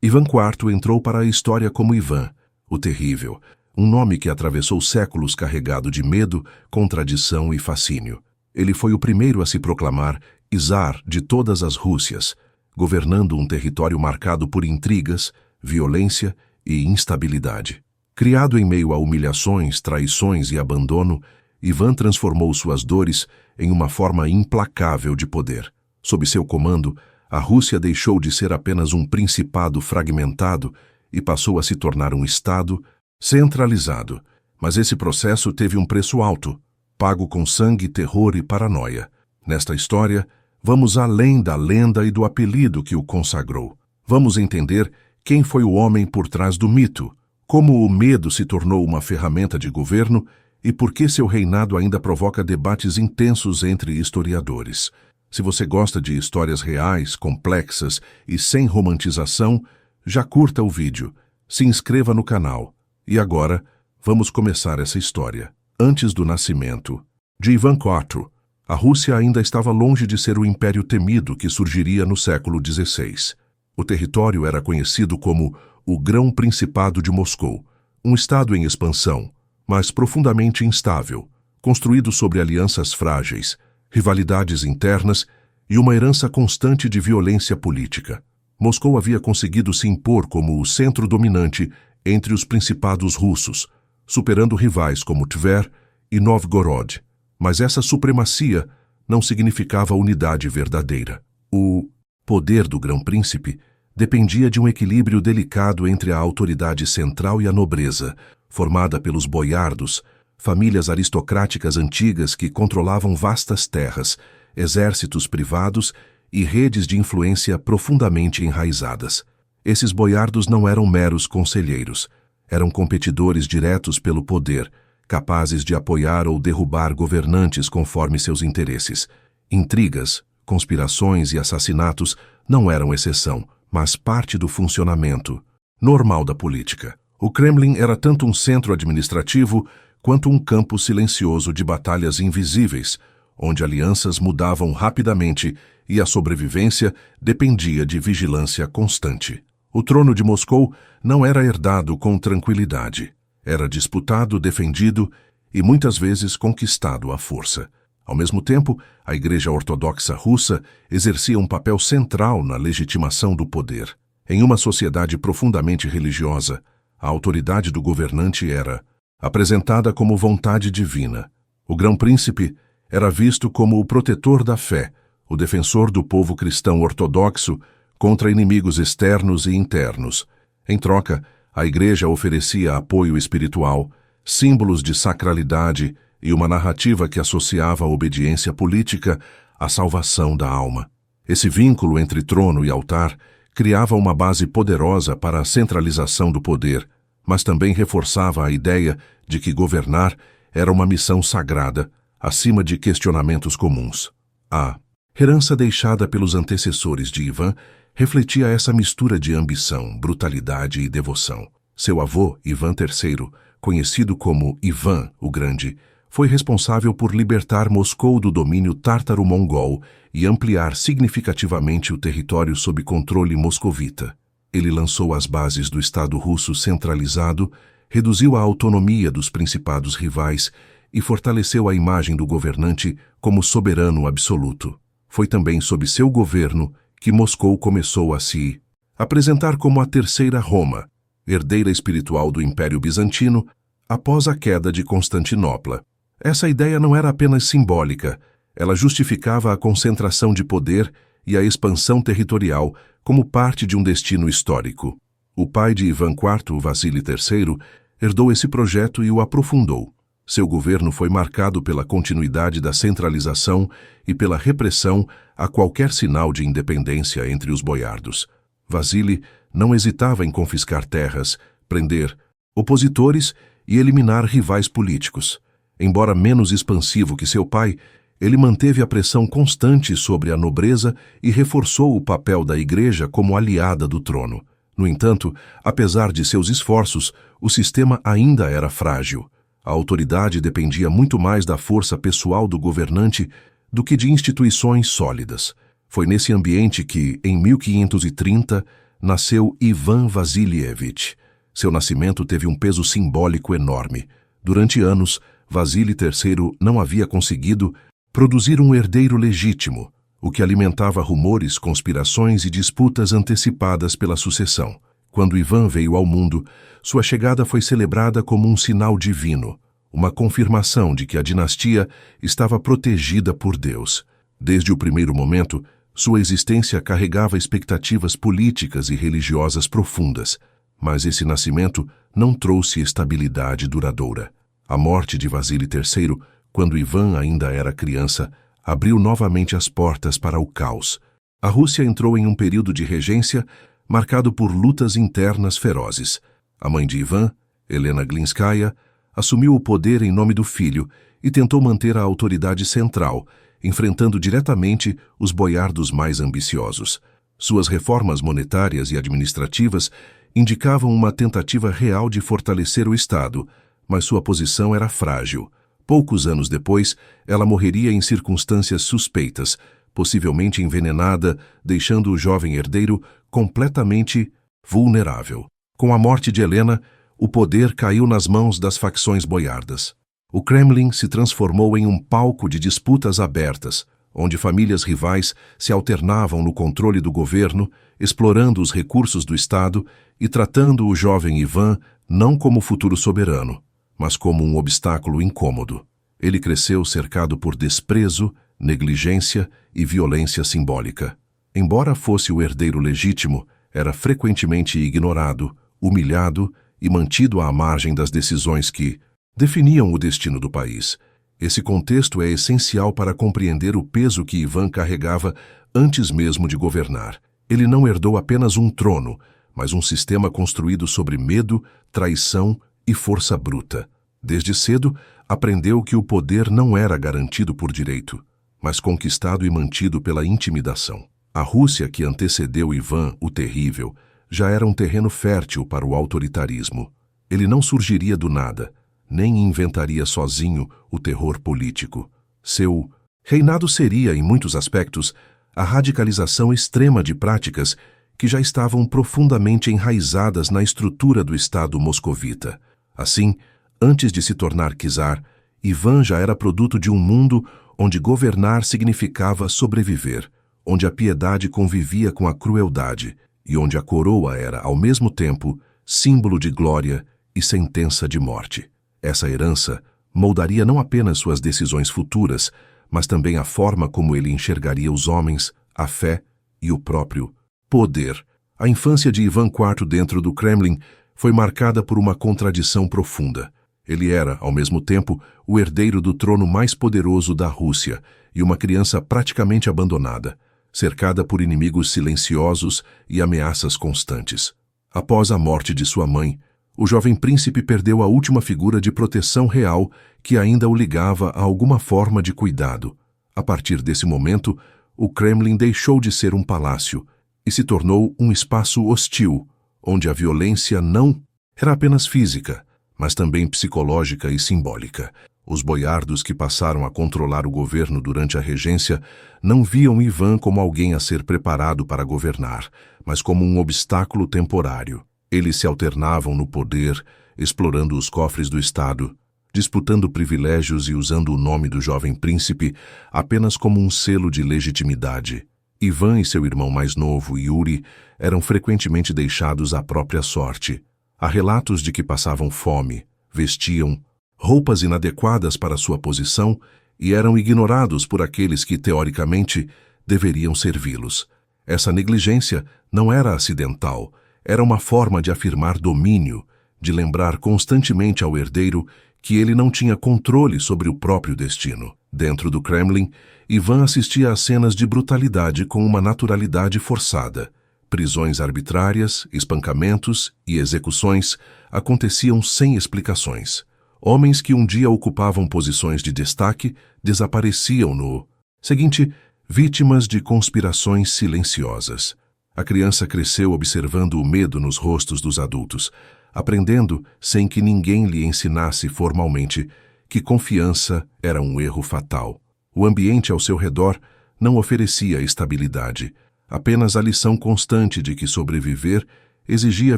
Ivan IV entrou para a história como Ivan, o Terrível, um nome que atravessou séculos carregado de medo, contradição e fascínio. Ele foi o primeiro a se proclamar czar de todas as Rússias, governando um território marcado por intrigas, violência e instabilidade. Criado em meio a humilhações, traições e abandono, Ivan transformou suas dores em uma forma implacável de poder. Sob seu comando, a Rússia deixou de ser apenas um principado fragmentado e passou a se tornar um Estado centralizado. Mas esse processo teve um preço alto, pago com sangue, terror e paranoia. Nesta história, vamos além da lenda e do apelido que o consagrou. Vamos entender quem foi o homem por trás do mito, como o medo se tornou uma ferramenta de governo e por que seu reinado ainda provoca debates intensos entre historiadores. Se você gosta de histórias reais, complexas e sem romantização, já curta o vídeo, se inscreva no canal. E agora, vamos começar essa história. Antes do nascimento de Ivan IV, a Rússia ainda estava longe de ser o império temido que surgiria no século XVI. O território era conhecido como o Grão-Principado de Moscou, um estado em expansão, mas profundamente instável, construído sobre alianças frágeis, rivalidades internas e uma herança constante de violência política. Moscou havia conseguido se impor como o centro dominante entre os principados russos, superando rivais como Tver e Novgorod. Mas essa supremacia não significava unidade verdadeira. O poder do Grão-Príncipe dependia de um equilíbrio delicado entre a autoridade central e a nobreza, formada pelos boiardos, famílias aristocráticas antigas que controlavam vastas terras, exércitos privados e redes de influência profundamente enraizadas. Esses boiardos não eram meros conselheiros, eram competidores diretos pelo poder, capazes de apoiar ou derrubar governantes conforme seus interesses. Intrigas, conspirações e assassinatos não eram exceção, mas parte do funcionamento normal da política. O Kremlin era tanto um centro administrativo quanto um campo silencioso de batalhas invisíveis, onde alianças mudavam rapidamente e a sobrevivência dependia de vigilância constante. O trono de Moscou não era herdado com tranquilidade. Era disputado, defendido e muitas vezes conquistado à força. Ao mesmo tempo, a Igreja Ortodoxa Russa exercia um papel central na legitimação do poder. Em uma sociedade profundamente religiosa, a autoridade do governante era apresentada como vontade divina. O Grão-Príncipe era visto como o protetor da fé, o defensor do povo cristão ortodoxo contra inimigos externos e internos. Em troca, a Igreja oferecia apoio espiritual, símbolos de sacralidade e uma narrativa que associava a obediência política à salvação da alma. Esse vínculo entre trono e altar criava uma base poderosa para a centralização do poder, mas também reforçava a ideia de que governar era uma missão sagrada, acima de questionamentos comuns. A herança deixada pelos antecessores de Ivan refletia essa mistura de ambição, brutalidade e devoção. Seu avô, Ivan III, conhecido como Ivan o Grande, foi responsável por libertar Moscou do domínio tártaro-mongol e ampliar significativamente o território sob controle moscovita. Ele lançou as bases do Estado russo centralizado, reduziu a autonomia dos principados rivais e fortaleceu a imagem do governante como soberano absoluto. Foi também sob seu governo que Moscou começou a se apresentar como a Terceira Roma, herdeira espiritual do Império Bizantino, após a queda de Constantinopla. Essa ideia não era apenas simbólica, ela justificava a concentração de poder e a expansão territorial como parte de um destino histórico. O pai de Ivan IV, Vassili III, herdou esse projeto e o aprofundou. Seu governo foi marcado pela continuidade da centralização e pela repressão a qualquer sinal de independência entre os boiardos. Vassili não hesitava em confiscar terras, prender opositores e eliminar rivais políticos. Embora menos expansivo que seu pai, ele manteve a pressão constante sobre a nobreza e reforçou o papel da Igreja como aliada do trono. No entanto, apesar de seus esforços, o sistema ainda era frágil. A autoridade dependia muito mais da força pessoal do governante do que de instituições sólidas. Foi nesse ambiente que, em 1530, nasceu Ivan Vassilievich. Seu nascimento teve um peso simbólico enorme. Durante anos, Vasily III não havia conseguido produzir um herdeiro legítimo, o que alimentava rumores, conspirações e disputas antecipadas pela sucessão. Quando Ivan veio ao mundo, sua chegada foi celebrada como um sinal divino, uma confirmação de que a dinastia estava protegida por Deus. Desde o primeiro momento, sua existência carregava expectativas políticas e religiosas profundas, mas esse nascimento não trouxe estabilidade duradoura. A morte de Vasily III, quando Ivan ainda era criança, abriu novamente as portas para o caos. A Rússia entrou em um período de regência marcado por lutas internas ferozes. A mãe de Ivan, Helena Glinskaya, assumiu o poder em nome do filho e tentou manter a autoridade central, enfrentando diretamente os boiardos mais ambiciosos. Suas reformas monetárias e administrativas indicavam uma tentativa real de fortalecer o Estado, mas sua posição era frágil. Poucos anos depois, ela morreria em circunstâncias suspeitas, possivelmente envenenada, deixando o jovem herdeiro completamente vulnerável. Com a morte de Helena, o poder caiu nas mãos das facções boiardas. O Kremlin se transformou em um palco de disputas abertas, onde famílias rivais se alternavam no controle do governo, explorando os recursos do Estado e tratando o jovem Ivan não como futuro soberano, mas como um obstáculo incômodo. Ele cresceu cercado por desprezo, negligência e violência simbólica. Embora fosse o herdeiro legítimo, era frequentemente ignorado, humilhado e mantido à margem das decisões que definiam o destino do país. Esse contexto é essencial para compreender o peso que Ivan carregava antes mesmo de governar. Ele não herdou apenas um trono, mas um sistema construído sobre medo, traição e força bruta. Desde cedo, aprendeu que o poder não era garantido por direito, mas conquistado e mantido pela intimidação. A Rússia que antecedeu Ivan o Terrível já era um terreno fértil para o autoritarismo. Ele não surgiria do nada, nem inventaria sozinho o terror político. Seu reinado seria, em muitos aspectos, a radicalização extrema de práticas que já estavam profundamente enraizadas na estrutura do Estado moscovita. Assim, antes de se tornar czar, Ivan já era produto de um mundo onde governar significava sobreviver, onde a piedade convivia com a crueldade e onde a coroa era, ao mesmo tempo, símbolo de glória e sentença de morte. Essa herança moldaria não apenas suas decisões futuras, mas também a forma como ele enxergaria os homens, a fé e o próprio poder. A infância de Ivan IV dentro do Kremlin foi marcada por uma contradição profunda. Ele era, ao mesmo tempo, o herdeiro do trono mais poderoso da Rússia e uma criança praticamente abandonada, cercada por inimigos silenciosos e ameaças constantes. Após a morte de sua mãe, o jovem príncipe perdeu a última figura de proteção real que ainda o ligava a alguma forma de cuidado. A partir desse momento, o Kremlin deixou de ser um palácio e se tornou um espaço hostil, onde a violência não era apenas física, mas também psicológica e simbólica. Os boiardos que passaram a controlar o governo durante a regência não viam Ivan como alguém a ser preparado para governar, mas como um obstáculo temporário. Eles se alternavam no poder, explorando os cofres do Estado, disputando privilégios e usando o nome do jovem príncipe apenas como um selo de legitimidade. Ivan e seu irmão mais novo, Yuri, eram frequentemente deixados à própria sorte. Há relatos de que passavam fome, vestiam roupas inadequadas para sua posição e eram ignorados por aqueles que, teoricamente, deveriam servi-los. Essa negligência não era acidental, era uma forma de afirmar domínio, de lembrar constantemente ao herdeiro que ele não tinha controle sobre o próprio destino. Dentro do Kremlin, Ivan assistia a cenas de brutalidade com uma naturalidade forçada. Prisões arbitrárias, espancamentos e execuções aconteciam sem explicações. Homens que um dia ocupavam posições de destaque desapareciam no seguinte, vítimas de conspirações silenciosas. A criança cresceu observando o medo nos rostos dos adultos, aprendendo, sem que ninguém lhe ensinasse formalmente, que confiança era um erro fatal. O ambiente ao seu redor não oferecia estabilidade. apenas a lição constante de que sobreviver exigia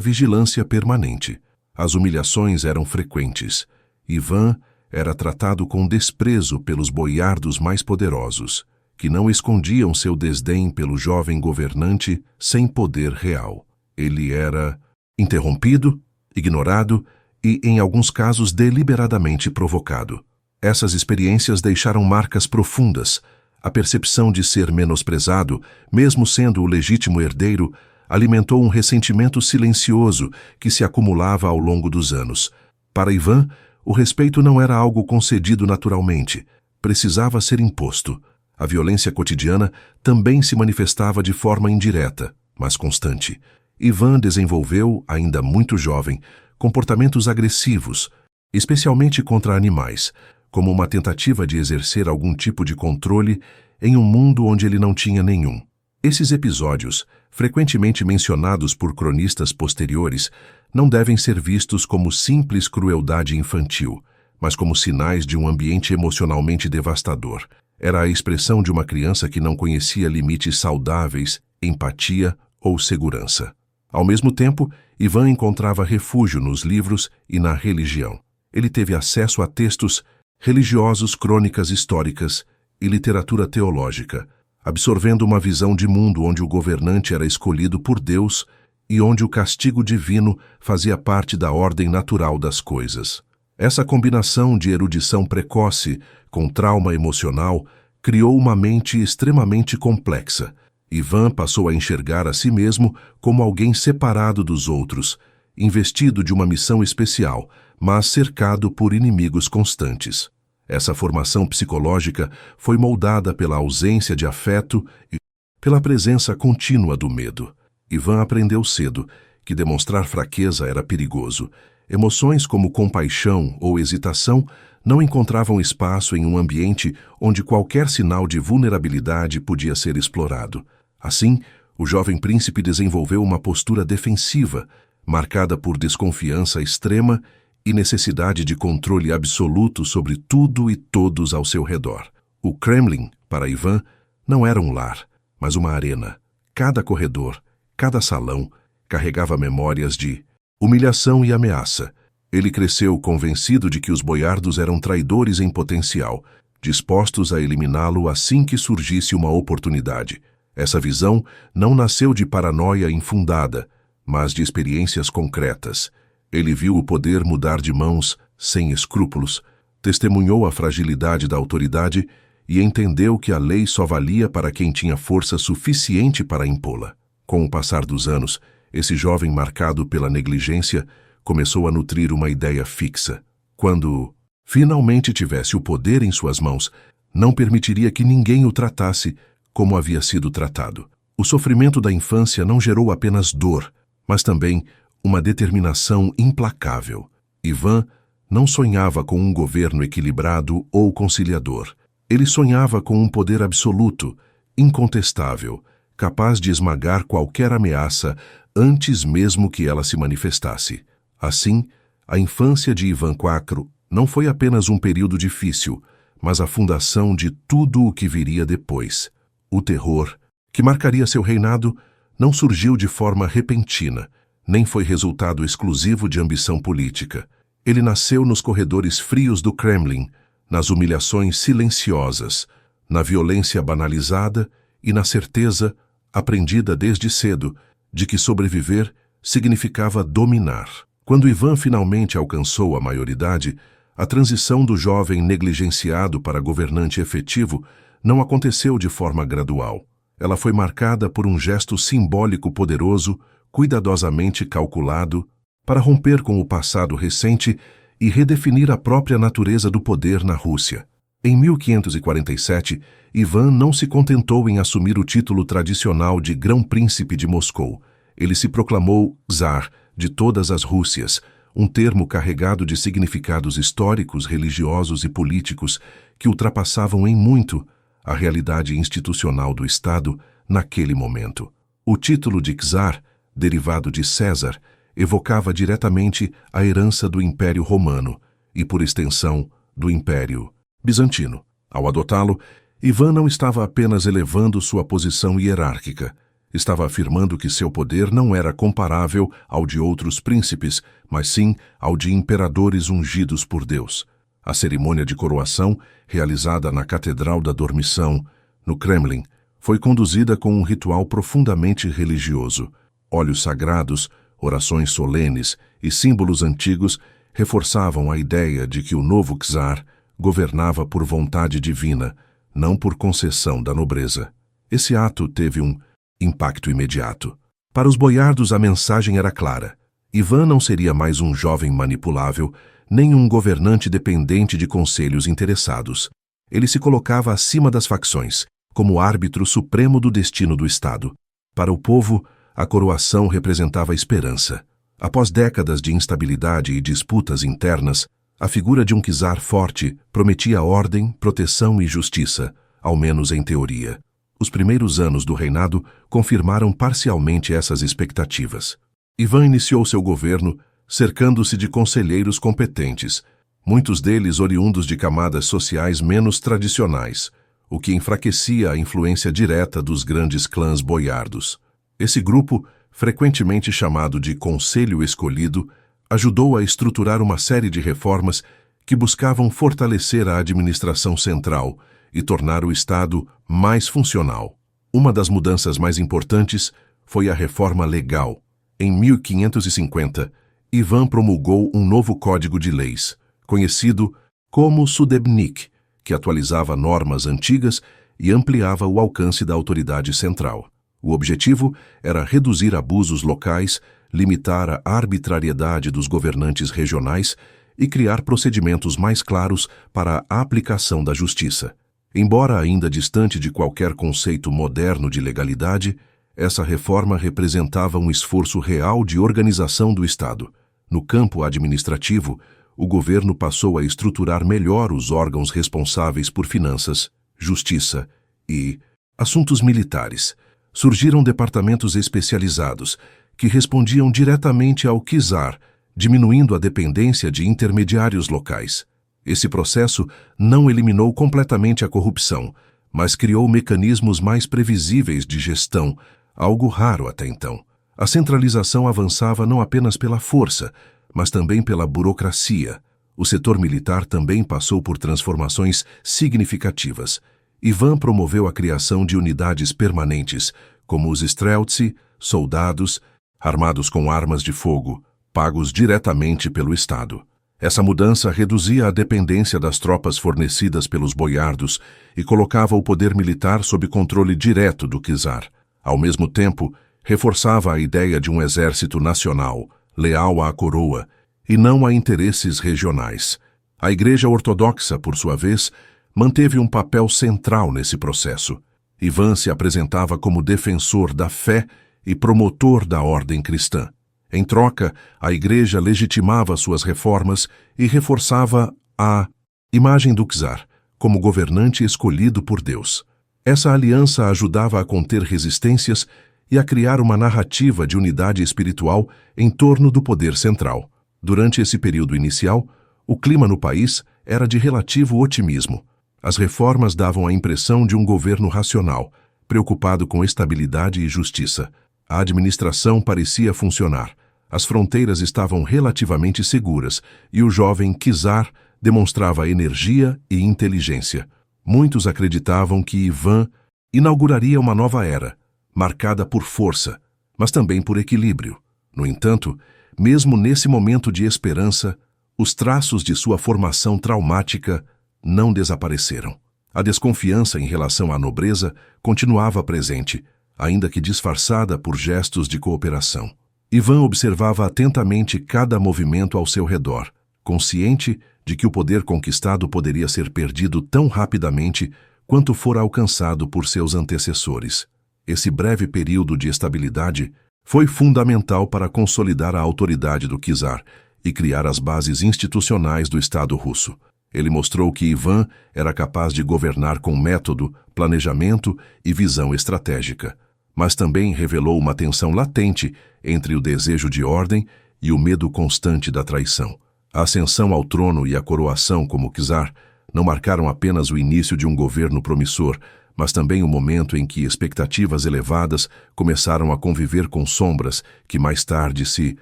vigilância permanente. As humilhações eram frequentes. Ivan era tratado com desprezo pelos boiardos mais poderosos, que não escondiam seu desdém pelo jovem governante sem poder real. Ele era interrompido, ignorado e, em alguns casos, deliberadamente provocado. Essas experiências deixaram marcas profundas. A percepção de ser menosprezado, mesmo sendo o legítimo herdeiro, alimentou um ressentimento silencioso que se acumulava ao longo dos anos. Para Ivan, o respeito não era algo concedido naturalmente, precisava ser imposto. A violência cotidiana também se manifestava de forma indireta, mas constante. Ivan desenvolveu, ainda muito jovem, comportamentos agressivos, especialmente contra animais, como uma tentativa de exercer algum tipo de controle em um mundo onde ele não tinha nenhum. Esses episódios, frequentemente mencionados por cronistas posteriores, não devem ser vistos como simples crueldade infantil, mas como sinais de um ambiente emocionalmente devastador. Era a expressão de uma criança que não conhecia limites saudáveis, empatia ou segurança. Ao mesmo tempo, Ivan encontrava refúgio nos livros e na religião. Ele teve acesso a textos religiosos, crônicas históricas e literatura teológica, absorvendo uma visão de mundo onde o governante era escolhido por Deus e onde o castigo divino fazia parte da ordem natural das coisas. Essa combinação de erudição precoce com trauma emocional criou uma mente extremamente complexa. Ivan passou a enxergar a si mesmo como alguém separado dos outros, investido de uma missão especial, mas cercado por inimigos constantes. Essa formação psicológica foi moldada pela ausência de afeto e pela presença contínua do medo. Ivan aprendeu cedo que demonstrar fraqueza era perigoso. Emoções como compaixão ou hesitação não encontravam espaço em um ambiente onde qualquer sinal de vulnerabilidade podia ser explorado. Assim, o jovem príncipe desenvolveu uma postura defensiva, marcada por desconfiança extrema e necessidade de controle absoluto sobre tudo e todos ao seu redor. O Kremlin, para Ivan, não era um lar, mas uma arena. Cada corredor, cada salão, carregava memórias de humilhação e ameaça. Ele cresceu convencido de que os boiardos eram traidores em potencial, dispostos a eliminá-lo assim que surgisse uma oportunidade. Essa visão não nasceu de paranoia infundada, mas de experiências concretas. Ele viu o poder mudar de mãos sem escrúpulos, testemunhou a fragilidade da autoridade e entendeu que a lei só valia para quem tinha força suficiente para impô-la. Com o passar dos anos, esse jovem marcado pela negligência começou a nutrir uma ideia fixa. Quando finalmente tivesse o poder em suas mãos, não permitiria que ninguém o tratasse como havia sido tratado. O sofrimento da infância não gerou apenas dor, mas também uma determinação implacável. Ivan não sonhava com um governo equilibrado ou conciliador. Ele sonhava com um poder absoluto, incontestável, capaz de esmagar qualquer ameaça antes mesmo que ela se manifestasse. Assim, a infância de Ivan IV não foi apenas um período difícil, mas a fundação de tudo o que viria depois. O terror, que marcaria seu reinado, não surgiu de forma repentina, nem foi resultado exclusivo de ambição política. Ele nasceu nos corredores frios do Kremlin, nas humilhações silenciosas, na violência banalizada e na certeza, aprendida desde cedo, de que sobreviver significava dominar. Quando Ivan finalmente alcançou a maioridade, a transição do jovem negligenciado para governante efetivo não aconteceu de forma gradual. Ela foi marcada por um gesto simbólico poderoso, cuidadosamente calculado, para romper com o passado recente e redefinir a própria natureza do poder na Rússia. Em 1547, Ivan não se contentou em assumir o título tradicional de Grão-Príncipe de Moscou. Ele se proclamou Czar de todas as Rússias, um termo carregado de significados históricos, religiosos e políticos que ultrapassavam em muito a realidade institucional do Estado naquele momento. O título de Czar, derivado de César, evocava diretamente a herança do Império Romano e, por extensão, do Império Bizantino. Ao adotá-lo, Ivan não estava apenas elevando sua posição hierárquica, Estava afirmando que seu poder não era comparável ao de outros príncipes, mas sim ao de imperadores ungidos por Deus. A cerimônia de coroação, realizada na Catedral da Dormição, no Kremlin, foi conduzida com um ritual profundamente religioso. Óleos sagrados, orações solenes e símbolos antigos reforçavam a ideia de que o novo czar governava por vontade divina, não por concessão da nobreza. Esse ato teve um impacto imediato. Para os boiardos, a mensagem era clara. Ivan não seria mais um jovem manipulável, nem um governante dependente de conselhos interessados. Ele se colocava acima das facções, como árbitro supremo do destino do Estado. Para o povo, a coroação representava esperança. Após décadas de instabilidade e disputas internas, a figura de um czar forte prometia ordem, proteção e justiça, ao menos em teoria. Os primeiros anos do reinado confirmaram parcialmente essas expectativas. Ivan iniciou seu governo cercando-se de conselheiros competentes, muitos deles oriundos de camadas sociais menos tradicionais, o que enfraquecia a influência direta dos grandes clãs boiardos. Esse grupo, frequentemente chamado de Conselho Escolhido, ajudou a estruturar uma série de reformas que buscavam fortalecer a administração central e tornar o Estado mais funcional. Uma das mudanças mais importantes foi a reforma legal. Em 1550, Ivan promulgou um novo código de leis, conhecido como Sudebnik, que atualizava normas antigas e ampliava o alcance da autoridade central. O objetivo era reduzir abusos locais, limitar a arbitrariedade dos governantes regionais e criar procedimentos mais claros para a aplicação da justiça. Embora ainda distante de qualquer conceito moderno de legalidade, essa reforma representava um esforço real de organização do Estado. No campo administrativo, o governo passou a estruturar melhor os órgãos responsáveis por finanças, justiça e assuntos militares. Surgiram departamentos especializados que respondiam diretamente ao czar, diminuindo a dependência de intermediários locais. Esse processo não eliminou completamente a corrupção, mas criou mecanismos mais previsíveis de gestão, algo raro até então. A centralização avançava não apenas pela força, mas também pela burocracia. O setor militar também passou por transformações significativas. Ivan promoveu a criação de unidades permanentes, como os streltsy, soldados, armados com armas de fogo, pagos diretamente pelo Estado. Essa mudança reduzia a dependência das tropas fornecidas pelos boiardos e colocava o poder militar sob controle direto do czar. Ao mesmo tempo, reforçava a ideia de um exército nacional, leal à coroa, e não a interesses regionais. A Igreja Ortodoxa, por sua vez, manteve um papel central nesse processo. Ivan se apresentava como defensor da fé e promotor da ordem cristã. Em troca, a Igreja legitimava suas reformas e reforçava a imagem do czar como governante escolhido por Deus. Essa aliança ajudava a conter resistências e a criar uma narrativa de unidade espiritual em torno do poder central. Durante esse período inicial, o clima no país era de relativo otimismo. As reformas davam a impressão de um governo racional, preocupado com estabilidade e justiça. A administração parecia funcionar. As fronteiras estavam relativamente seguras e o jovem czar demonstrava energia e inteligência. Muitos acreditavam que Ivan inauguraria uma nova era, marcada por força, mas também por equilíbrio. No entanto, mesmo nesse momento de esperança, os traços de sua formação traumática não desapareceram. A desconfiança em relação à nobreza continuava presente, ainda que disfarçada por gestos de cooperação. Ivan observava atentamente cada movimento ao seu redor, consciente de que o poder conquistado poderia ser perdido tão rapidamente quanto fora alcançado por seus antecessores. Esse breve período de estabilidade foi fundamental para consolidar a autoridade do czar e criar as bases institucionais do Estado russo. Ele mostrou que Ivan era capaz de governar com método, planejamento e visão estratégica, mas também revelou uma tensão latente entre o desejo de ordem e o medo constante da traição. A ascensão ao trono e a coroação como czar não marcaram apenas o início de um governo promissor, mas também o momento em que expectativas elevadas começaram a conviver com sombras que mais tarde se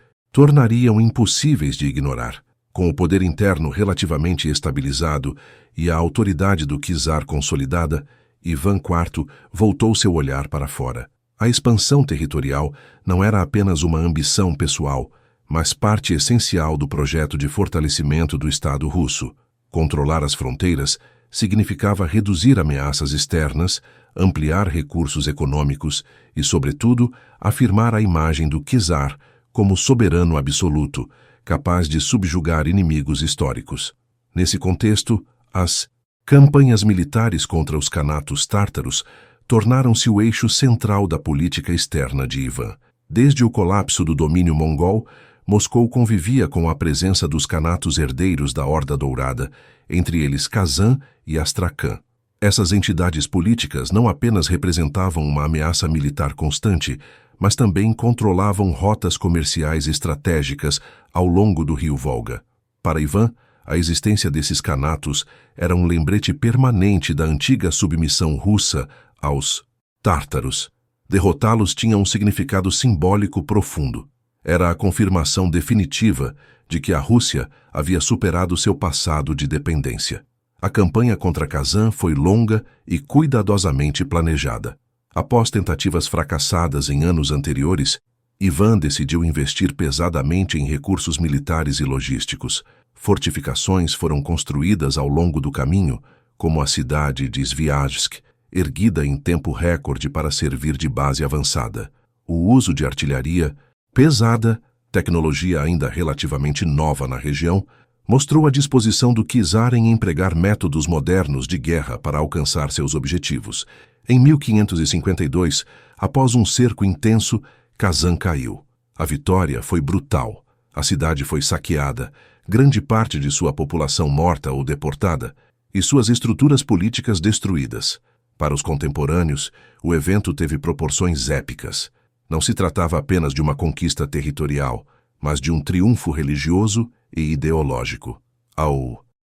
tornariam impossíveis de ignorar. Com o poder interno relativamente estabilizado e a autoridade do czar consolidada, Ivan IV voltou seu olhar para fora. A expansão territorial não era apenas uma ambição pessoal, mas parte essencial do projeto de fortalecimento do Estado russo. Controlar as fronteiras significava reduzir ameaças externas, ampliar recursos econômicos e, sobretudo, afirmar a imagem do czar como soberano absoluto, capaz de subjugar inimigos históricos. Nesse contexto, as campanhas militares contra os khanatos tártaros tornaram-se o eixo central da política externa de Ivan. Desde o colapso do domínio mongol, Moscou convivia com a presença dos khanatos herdeiros da Horda Dourada, entre eles Kazan e Astrakhan. Essas entidades políticas não apenas representavam uma ameaça militar constante, mas também controlavam rotas comerciais estratégicas ao longo do rio Volga. Para Ivan, a existência desses khanatos era um lembrete permanente da antiga submissão russa aos tártaros. Derrotá-los tinha um significado simbólico profundo. Era a confirmação definitiva de que a Rússia havia superado seu passado de dependência. A campanha contra Kazan foi longa e cuidadosamente planejada. Após tentativas fracassadas em anos anteriores, Ivan decidiu investir pesadamente em recursos militares e logísticos. Fortificações foram construídas ao longo do caminho, como a cidade de Sviajsk, erguida em tempo recorde para servir de base avançada. O uso de artilharia pesada, tecnologia ainda relativamente nova na região, mostrou a disposição do czar em empregar métodos modernos de guerra para alcançar seus objetivos. Em 1552, após um cerco intenso, Kazan caiu. A vitória foi brutal. A cidade foi saqueada, grande parte de sua população morta ou deportada, e suas estruturas políticas destruídas. Para os contemporâneos, o evento teve proporções épicas. Não se tratava apenas de uma conquista territorial, mas de um triunfo religioso e ideológico. A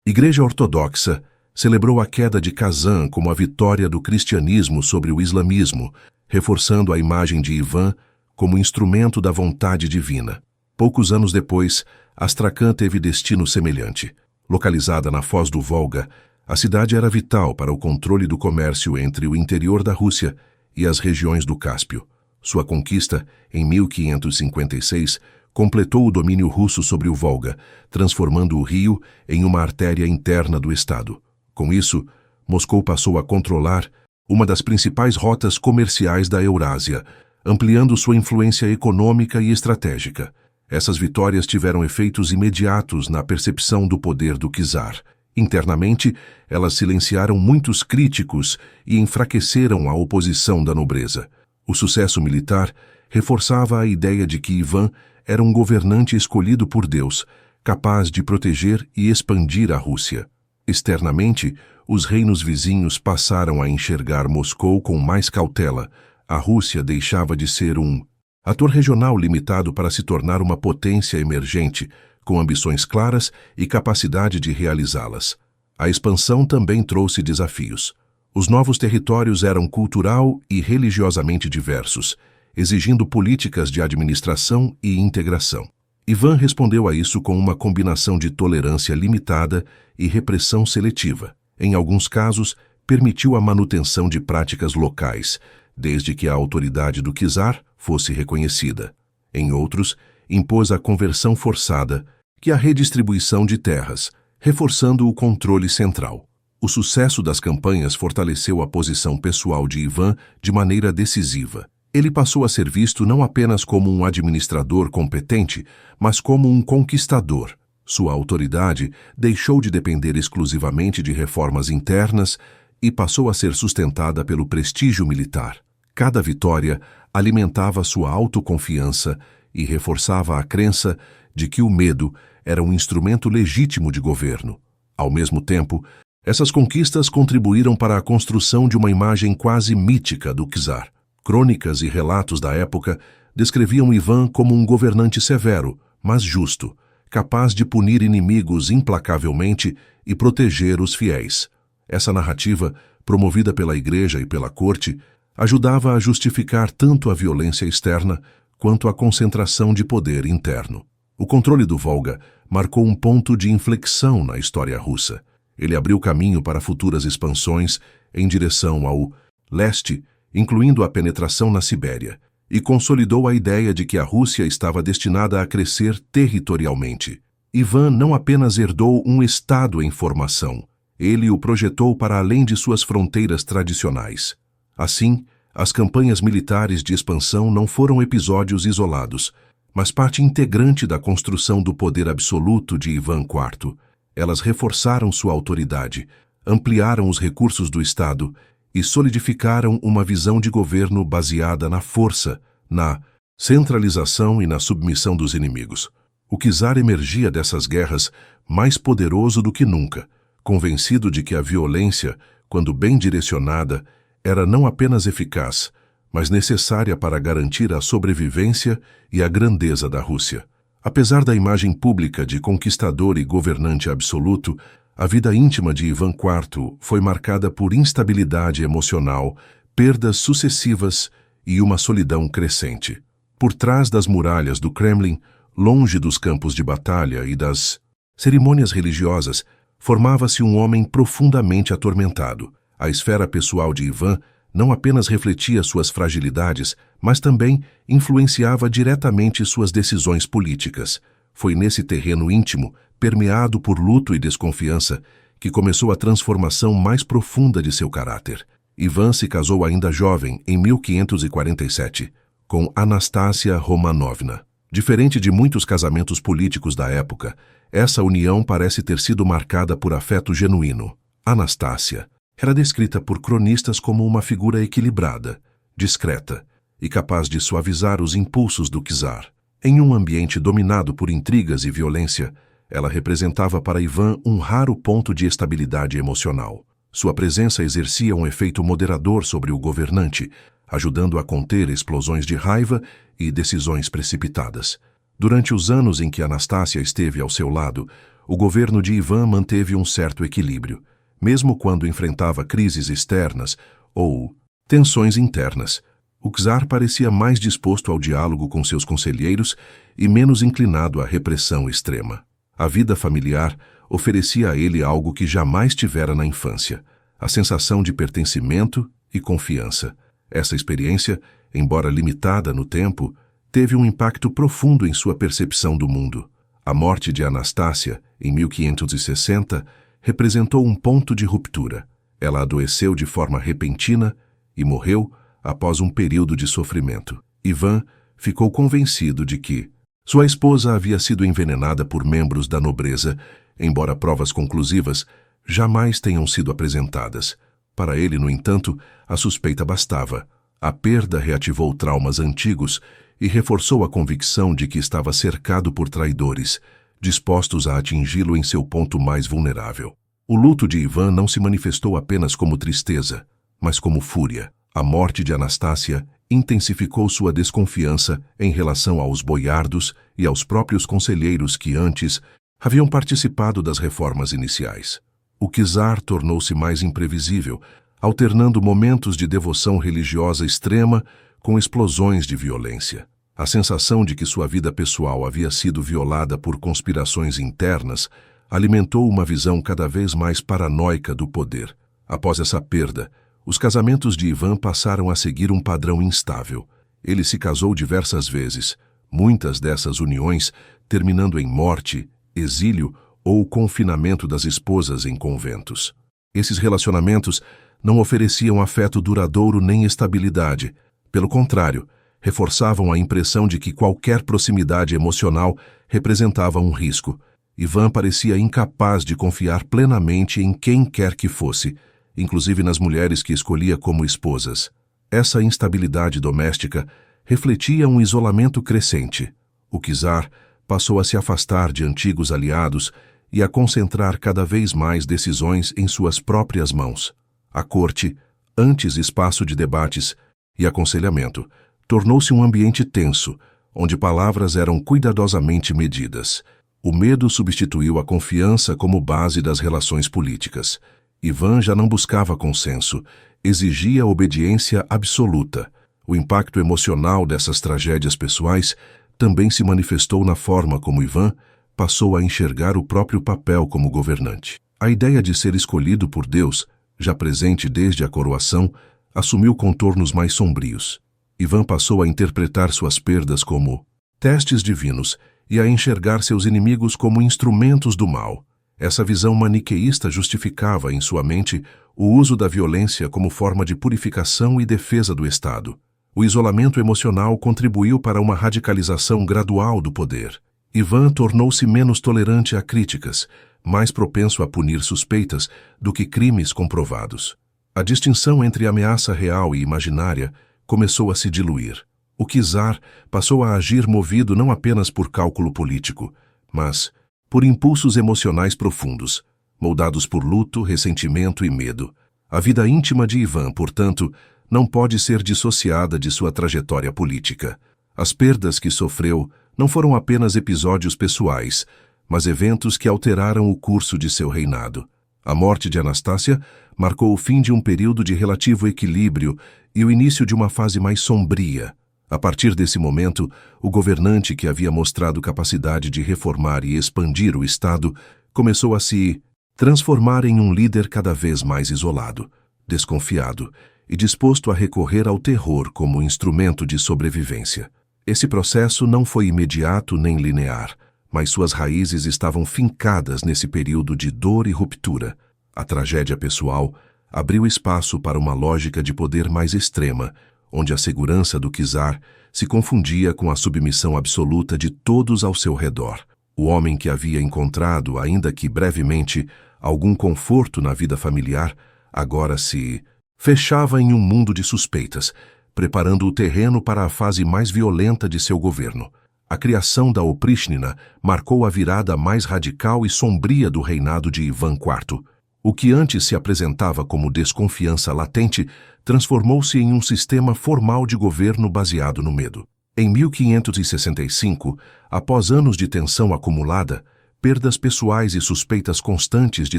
Igreja Ortodoxa celebrou a queda de Kazan como a vitória do cristianismo sobre o islamismo, reforçando a imagem de Ivan como instrumento da vontade divina. Poucos anos depois, Astrakhan teve destino semelhante. Localizada na foz do Volga, a cidade era vital para o controle do comércio entre o interior da Rússia e as regiões do Cáspio. Sua conquista, em 1556, completou o domínio russo sobre o Volga, transformando o rio em uma artéria interna do estado. Com isso, Moscou passou a controlar uma das principais rotas comerciais da Eurásia, ampliando sua influência econômica e estratégica. Essas vitórias tiveram efeitos imediatos na percepção do poder do czar. Internamente, elas silenciaram muitos críticos e enfraqueceram a oposição da nobreza. O sucesso militar reforçava a ideia de que Ivan era um governante escolhido por Deus, capaz de proteger e expandir a Rússia. Externamente, os reinos vizinhos passaram a enxergar Moscou com mais cautela. A Rússia deixava de ser um ator regional limitado para se tornar uma potência emergente, com ambições claras e capacidade de realizá-las. A expansão também trouxe desafios. Os novos territórios eram cultural e religiosamente diversos, exigindo políticas de administração e integração. Ivan respondeu a isso com uma combinação de tolerância limitada e repressão seletiva. Em alguns casos, permitiu a manutenção de práticas locais, desde que a autoridade do czar fosse reconhecida. Em outros, impôs a conversão forçada e a redistribuição de terras, reforçando o controle central. O sucesso das campanhas fortaleceu a posição pessoal de Ivan de maneira decisiva. Ele passou a ser visto não apenas como um administrador competente, mas como um conquistador. Sua autoridade deixou de depender exclusivamente de reformas internas e passou a ser sustentada pelo prestígio militar. Cada vitória alimentava sua autoconfiança e reforçava a crença de que o medo era um instrumento legítimo de governo. Ao mesmo tempo, essas conquistas contribuíram para a construção de uma imagem quase mítica do czar. Crônicas e relatos da época descreviam Ivan como um governante severo, mas justo, capaz de punir inimigos implacavelmente e proteger os fiéis. Essa narrativa promovida pela igreja e pela corte, ajudava a justificar tanto a violência externa quanto a concentração de poder interno. O controle do Volga marcou um ponto de inflexão na história russa. Ele abriu caminho para futuras expansões em direção ao leste, incluindo a penetração na Sibéria, e consolidou a ideia de que a Rússia estava destinada a crescer territorialmente. Ivan não apenas herdou um estado em formação, ele o projetou para além de suas fronteiras tradicionais. Assim, as campanhas militares de expansão não foram episódios isolados, mas parte integrante da construção do poder absoluto de Ivan IV. Elas reforçaram sua autoridade, ampliaram os recursos do Estado e solidificaram uma visão de governo baseada na força, na centralização e na submissão dos inimigos. O czar emergia dessas guerras mais poderoso do que nunca, convencido de que a violência, quando bem direcionada, era não apenas eficaz, mas necessária para garantir a sobrevivência e a grandeza da Rússia. Apesar da imagem pública de conquistador e governante absoluto, a vida íntima de Ivan IV foi marcada por instabilidade emocional, perdas sucessivas e uma solidão crescente. Por trás das muralhas do Kremlin, longe dos campos de batalha e das cerimônias religiosas, formava-se um homem profundamente atormentado. A esfera pessoal de Ivan não apenas refletia suas fragilidades, mas também influenciava diretamente suas decisões políticas. Foi nesse terreno íntimo, permeado por luto e desconfiança, que começou a transformação mais profunda de seu caráter. Ivan se casou ainda jovem, em 1547, com Anastácia Romanovna. Diferente de muitos casamentos políticos da época, essa união parece ter sido marcada por afeto genuíno. Anastácia era descrita por cronistas como uma figura equilibrada, discreta e capaz de suavizar os impulsos do czar. Em um ambiente dominado por intrigas e violência, ela representava para Ivan um raro ponto de estabilidade emocional. Sua presença exercia um efeito moderador sobre o governante, ajudando a conter explosões de raiva e decisões precipitadas. Durante os anos em que Anastácia esteve ao seu lado, o governo de Ivan manteve um certo equilíbrio, mesmo quando enfrentava crises externas ou tensões internas. O czar parecia mais disposto ao diálogo com seus conselheiros e menos inclinado à repressão extrema. A vida familiar oferecia a ele algo que jamais tivera na infância: a sensação de pertencimento e confiança. Essa experiência, embora limitada no tempo, teve um impacto profundo em sua percepção do mundo. A morte de Anastácia, em 1560, representou um ponto de ruptura. Ela adoeceu de forma repentina e morreu após um período de sofrimento. Ivan ficou convencido de que sua esposa havia sido envenenada por membros da nobreza, embora provas conclusivas jamais tenham sido apresentadas. Para ele, no entanto, a suspeita bastava. A perda reativou traumas antigos e reforçou a convicção de que estava cercado por traidores, dispostos a atingi-lo em seu ponto mais vulnerável. O luto de Ivan não se manifestou apenas como tristeza, mas como fúria. A morte de Anastácia intensificou sua desconfiança em relação aos boiardos e aos próprios conselheiros que antes haviam participado das reformas iniciais. O czar tornou-se mais imprevisível, alternando momentos de devoção religiosa extrema com explosões de violência. A sensação de que sua vida pessoal havia sido violada por conspirações internas alimentou uma visão cada vez mais paranoica do poder. Após essa perda, os casamentos de Ivan passaram a seguir um padrão instável. Ele se casou diversas vezes, muitas dessas uniões terminando em morte, exílio ou confinamento das esposas em conventos. Esses relacionamentos não ofereciam afeto duradouro nem estabilidade. Pelo contrário, reforçavam a impressão de que qualquer proximidade emocional representava um risco. Ivan parecia incapaz de confiar plenamente em quem quer que fosse, inclusive nas mulheres que escolhia como esposas. Essa instabilidade doméstica refletia um isolamento crescente. O czar passou a se afastar de antigos aliados e a concentrar cada vez mais decisões em suas próprias mãos. A corte, antes espaço de debates e aconselhamento, tornou-se um ambiente tenso, onde palavras eram cuidadosamente medidas. O medo substituiu a confiança como base das relações políticas. Ivan já não buscava consenso, exigia obediência absoluta. O impacto emocional dessas tragédias pessoais também se manifestou na forma como Ivan passou a enxergar o próprio papel como governante. A ideia de ser escolhido por Deus, já presente desde a coroação, assumiu contornos mais sombrios. Ivan passou a interpretar suas perdas como testes divinos e a enxergar seus inimigos como instrumentos do mal. Essa visão maniqueísta justificava em sua mente o uso da violência como forma de purificação e defesa do Estado. O isolamento emocional contribuiu para uma radicalização gradual do poder. Ivan tornou-se menos tolerante a críticas, mais propenso a punir suspeitas do que crimes comprovados. A distinção entre ameaça real e imaginária começou a se diluir. O czar passou a agir movido não apenas por cálculo político, mas por impulsos emocionais profundos, moldados por luto, ressentimento e medo. A vida íntima de Ivan, portanto, não pode ser dissociada de sua trajetória política. As perdas que sofreu não foram apenas episódios pessoais, mas eventos que alteraram o curso de seu reinado. A morte de Anastácia marcou o fim de um período de relativo equilíbrio e o início de uma fase mais sombria. A partir desse momento, o governante que havia mostrado capacidade de reformar e expandir o Estado começou a se transformar em um líder cada vez mais isolado, desconfiado e disposto a recorrer ao terror como instrumento de sobrevivência. Esse processo não foi imediato nem linear, mas suas raízes estavam fincadas nesse período de dor e ruptura. A tragédia pessoal abriu espaço para uma lógica de poder mais extrema, onde a segurança do czar se confundia com a submissão absoluta de todos ao seu redor. O homem que havia encontrado, ainda que brevemente, algum conforto na vida familiar, agora se fechava em um mundo de suspeitas, preparando o terreno para a fase mais violenta de seu governo. A criação da Opríchnina marcou a virada mais radical e sombria do reinado de Ivan IV. O que antes se apresentava como desconfiança latente transformou-se em um sistema formal de governo baseado no medo. Em 1565, após anos de tensão acumulada, perdas pessoais e suspeitas constantes de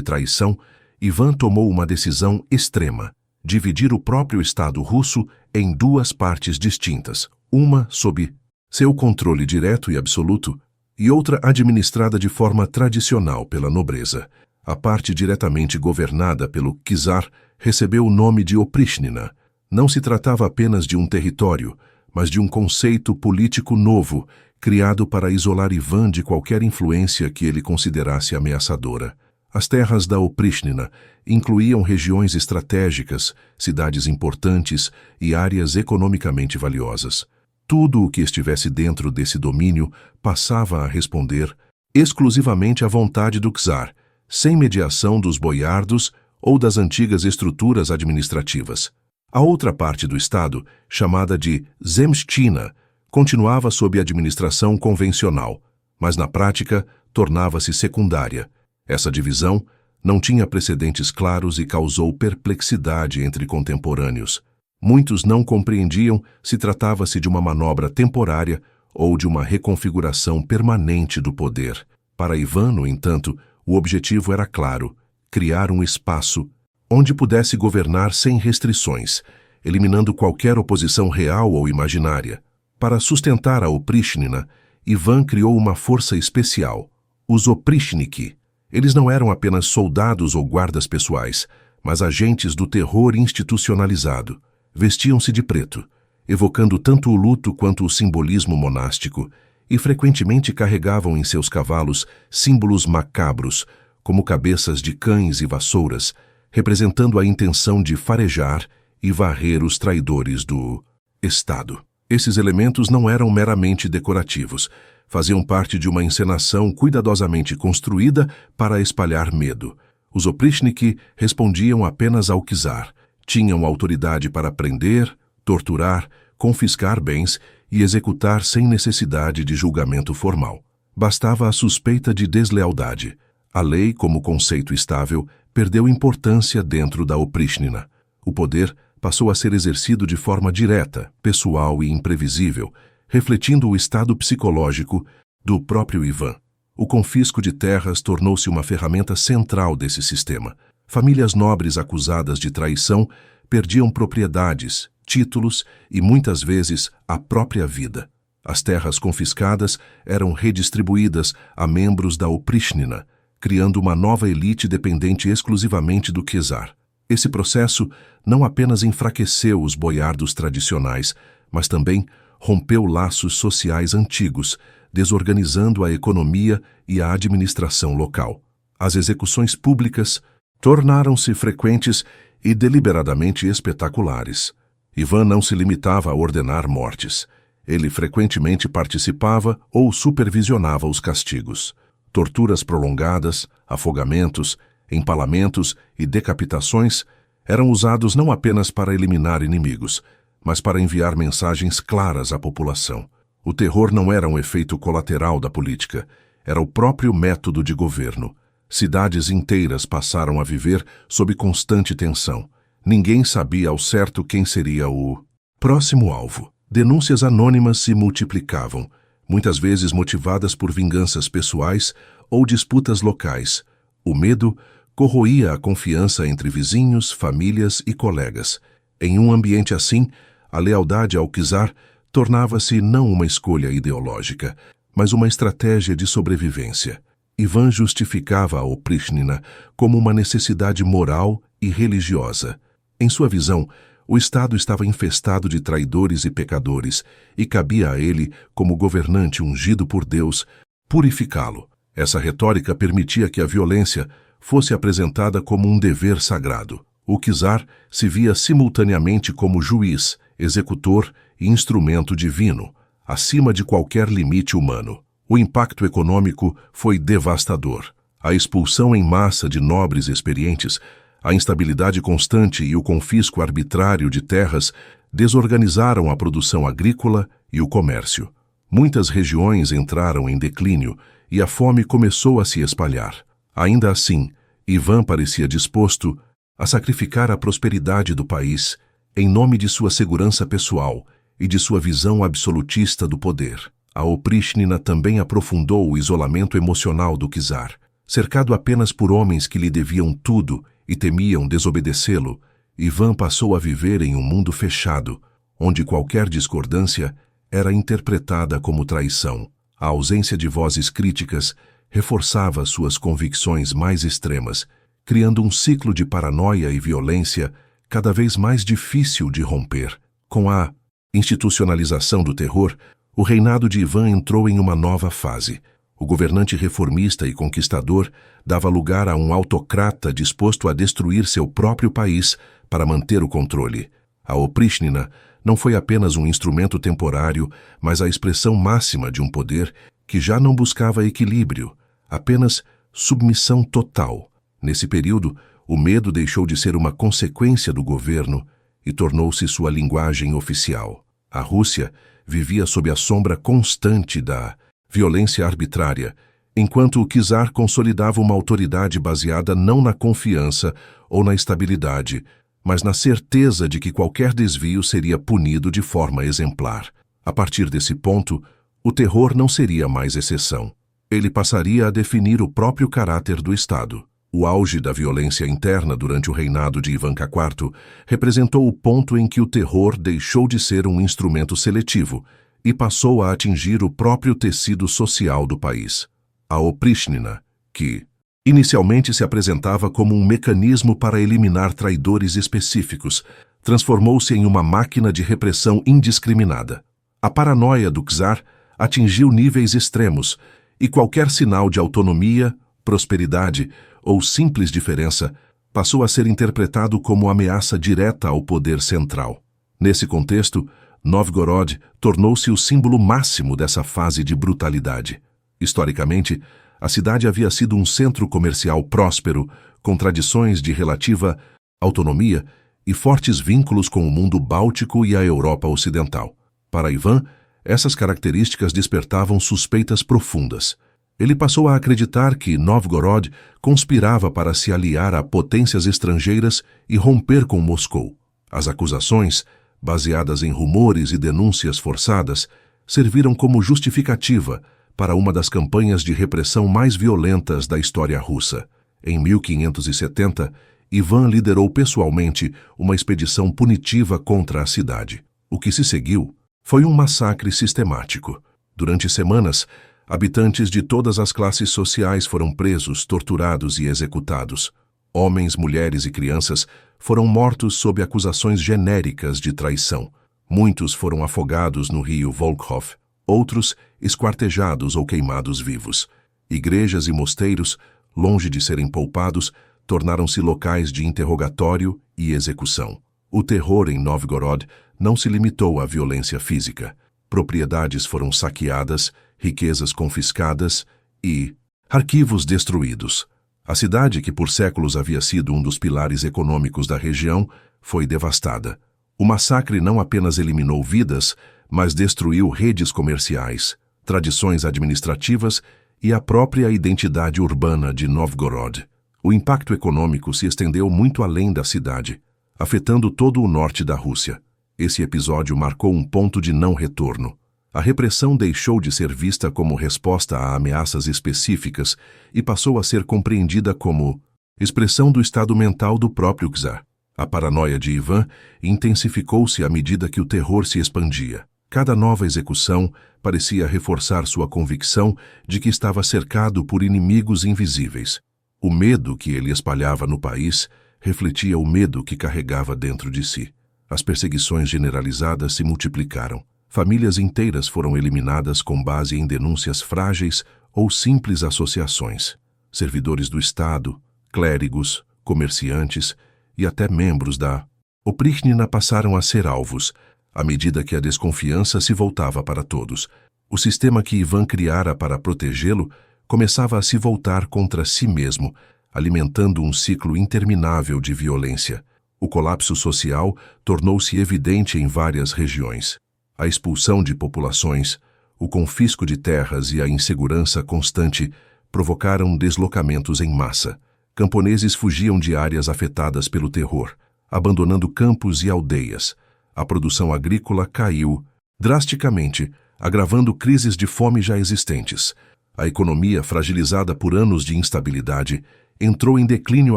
traição, Ivan tomou uma decisão extrema: dividir o próprio Estado russo em duas partes distintas, uma sob seu controle direto e absoluto, e outra administrada de forma tradicional pela nobreza. A parte diretamente governada pelo czar recebeu o nome de Opríchnina. Não se tratava apenas de um território, mas de um conceito político novo, criado para isolar Ivan de qualquer influência que ele considerasse ameaçadora. As terras da Opríchnina incluíam regiões estratégicas, cidades importantes e áreas economicamente valiosas. Tudo o que estivesse dentro desse domínio passava a responder exclusivamente à vontade do czar, sem mediação dos boiardos ou das antigas estruturas administrativas. A outra parte do Estado, chamada de Zemstina, continuava sob administração convencional, mas na prática tornava-se secundária. Essa divisão não tinha precedentes claros e causou perplexidade entre contemporâneos. Muitos não compreendiam se tratava-se de uma manobra temporária ou de uma reconfiguração permanente do poder. Para Ivan, no entanto, o objetivo era claro: criar um espaço onde pudesse governar sem restrições, eliminando qualquer oposição real ou imaginária. Para sustentar a Opríchnina, Ivan criou uma força especial, os Opríchniki. Eles não eram apenas soldados ou guardas pessoais, mas agentes do terror institucionalizado. Vestiam-se de preto, evocando tanto o luto quanto o simbolismo monástico, e frequentemente carregavam em seus cavalos símbolos macabros, como cabeças de cães e vassouras, representando a intenção de farejar e varrer os traidores do Estado. Esses elementos não eram meramente decorativos, faziam parte de uma encenação cuidadosamente construída para espalhar medo. Os Opríchniki respondiam apenas ao czar, tinham autoridade para prender, torturar, confiscar bens e executar sem necessidade de julgamento formal. Bastava a suspeita de deslealdade. A lei, como conceito estável, perdeu importância dentro da Opríchnina. O poder passou a ser exercido de forma direta, pessoal e imprevisível, refletindo o estado psicológico do próprio Ivan. O confisco de terras tornou-se uma ferramenta central desse sistema. Famílias nobres acusadas de traição perdiam propriedades, títulos e, muitas vezes, a própria vida. As terras confiscadas eram redistribuídas a membros da Oprichnina, criando uma nova elite dependente exclusivamente do czar. Esse processo não apenas enfraqueceu os boiardos tradicionais, mas também rompeu laços sociais antigos, desorganizando a economia e a administração local. As execuções públicas tornaram-se frequentes e deliberadamente espetaculares. Ivan não se limitava a ordenar mortes. Ele frequentemente participava ou supervisionava os castigos. Torturas prolongadas, afogamentos, empalamentos e decapitações eram usados não apenas para eliminar inimigos, mas para enviar mensagens claras à população. O terror não era um efeito colateral da política, era o próprio método de governo. Cidades inteiras passaram a viver sob constante tensão. Ninguém sabia ao certo quem seria o próximo alvo. Denúncias anônimas se multiplicavam, muitas vezes motivadas por vinganças pessoais ou disputas locais. O medo corroía a confiança entre vizinhos, famílias e colegas. Em um ambiente assim, a lealdade ao czar tornava-se não uma escolha ideológica, mas uma estratégia de sobrevivência. Ivan justificava a Oprichnina como uma necessidade moral e religiosa. Em sua visão, o Estado estava infestado de traidores e pecadores, e cabia a ele, como governante ungido por Deus, purificá-lo. Essa retórica permitia que a violência fosse apresentada como um dever sagrado. O czar se via simultaneamente como juiz, executor e instrumento divino, acima de qualquer limite humano. O impacto econômico foi devastador. A expulsão em massa de nobres experientes, a instabilidade constante e o confisco arbitrário de terras desorganizaram a produção agrícola e o comércio. Muitas regiões entraram em declínio e a fome começou a se espalhar. Ainda assim, Ivan parecia disposto a sacrificar a prosperidade do país em nome de sua segurança pessoal e de sua visão absolutista do poder. A Oprichnina também aprofundou o isolamento emocional do czar. Cercado apenas por homens que lhe deviam tudo e temiam desobedecê-lo, Ivan passou a viver em um mundo fechado, onde qualquer discordância era interpretada como traição. A ausência de vozes críticas reforçava suas convicções mais extremas, criando um ciclo de paranoia e violência cada vez mais difícil de romper. Com a institucionalização do terror, o reinado de Ivan entrou em uma nova fase. O governante reformista e conquistador dava lugar a um autocrata disposto a destruir seu próprio país para manter o controle. A Oprichnina não foi apenas um instrumento temporário, mas a expressão máxima de um poder que já não buscava equilíbrio, apenas submissão total. Nesse período, o medo deixou de ser uma consequência do governo e tornou-se sua linguagem oficial. A Rússia vivia sob a sombra constante da violência arbitrária, enquanto o czar consolidava uma autoridade baseada não na confiança ou na estabilidade, mas na certeza de que qualquer desvio seria punido de forma exemplar. A partir desse ponto, o terror não seria mais exceção. Ele passaria a definir o próprio caráter do Estado. O auge da violência interna durante o reinado de Ivan IV representou o ponto em que o terror deixou de ser um instrumento seletivo e passou a atingir o próprio tecido social do país. A Oprichnina, que inicialmente se apresentava como um mecanismo para eliminar traidores específicos, transformou-se em uma máquina de repressão indiscriminada. A paranoia do czar atingiu níveis extremos e qualquer sinal de autonomia, prosperidade ou simples diferença passou a ser interpretado como ameaça direta ao poder central. Nesse contexto, Novgorod tornou-se o símbolo máximo dessa fase de brutalidade. Historicamente, a cidade havia sido um centro comercial próspero, com tradições de relativa autonomia e fortes vínculos com o mundo báltico e a Europa ocidental. Para Ivan, essas características despertavam suspeitas profundas. Ele passou a acreditar que Novgorod conspirava para se aliar a potências estrangeiras e romper com Moscou. As acusações, baseadas em rumores e denúncias forçadas, serviram como justificativa para uma das campanhas de repressão mais violentas da história russa. Em 1570, Ivan liderou pessoalmente uma expedição punitiva contra a cidade. O que se seguiu foi um massacre sistemático. Durante semanas, habitantes de todas as classes sociais foram presos, torturados e executados. Homens, mulheres e crianças foram mortos sob acusações genéricas de traição. Muitos foram afogados no rio Volkhov, outros esquartejados ou queimados vivos. Igrejas e mosteiros, longe de serem poupados, tornaram-se locais de interrogatório e execução. O terror em Novgorod não se limitou à violência física. Propriedades foram saqueadas, riquezas confiscadas e arquivos destruídos. A cidade, que por séculos havia sido um dos pilares econômicos da região, foi devastada. O massacre não apenas eliminou vidas, mas destruiu redes comerciais, tradições administrativas e a própria identidade urbana de Novgorod. O impacto econômico se estendeu muito além da cidade, afetando todo o norte da Rússia. Esse episódio marcou um ponto de não retorno. A repressão deixou de ser vista como resposta a ameaças específicas e passou a ser compreendida como expressão do estado mental do próprio czar. A paranoia de Ivan intensificou-se à medida que o terror se expandia. Cada nova execução parecia reforçar sua convicção de que estava cercado por inimigos invisíveis. O medo que ele espalhava no país refletia o medo que carregava dentro de si. As perseguições generalizadas se multiplicaram. Famílias inteiras foram eliminadas com base em denúncias frágeis ou simples associações. Servidores do Estado, clérigos, comerciantes e até membros da Oprichnina passaram a ser alvos, à medida que a desconfiança se voltava para todos. O sistema que Ivan criara para protegê-lo começava a se voltar contra si mesmo, alimentando um ciclo interminável de violência. O colapso social tornou-se evidente em várias regiões. A expulsão de populações, o confisco de terras e a insegurança constante provocaram deslocamentos em massa. Camponeses fugiam de áreas afetadas pelo terror, abandonando campos e aldeias. A produção agrícola caiu drasticamente, agravando crises de fome já existentes. A economia, fragilizada por anos de instabilidade, entrou em declínio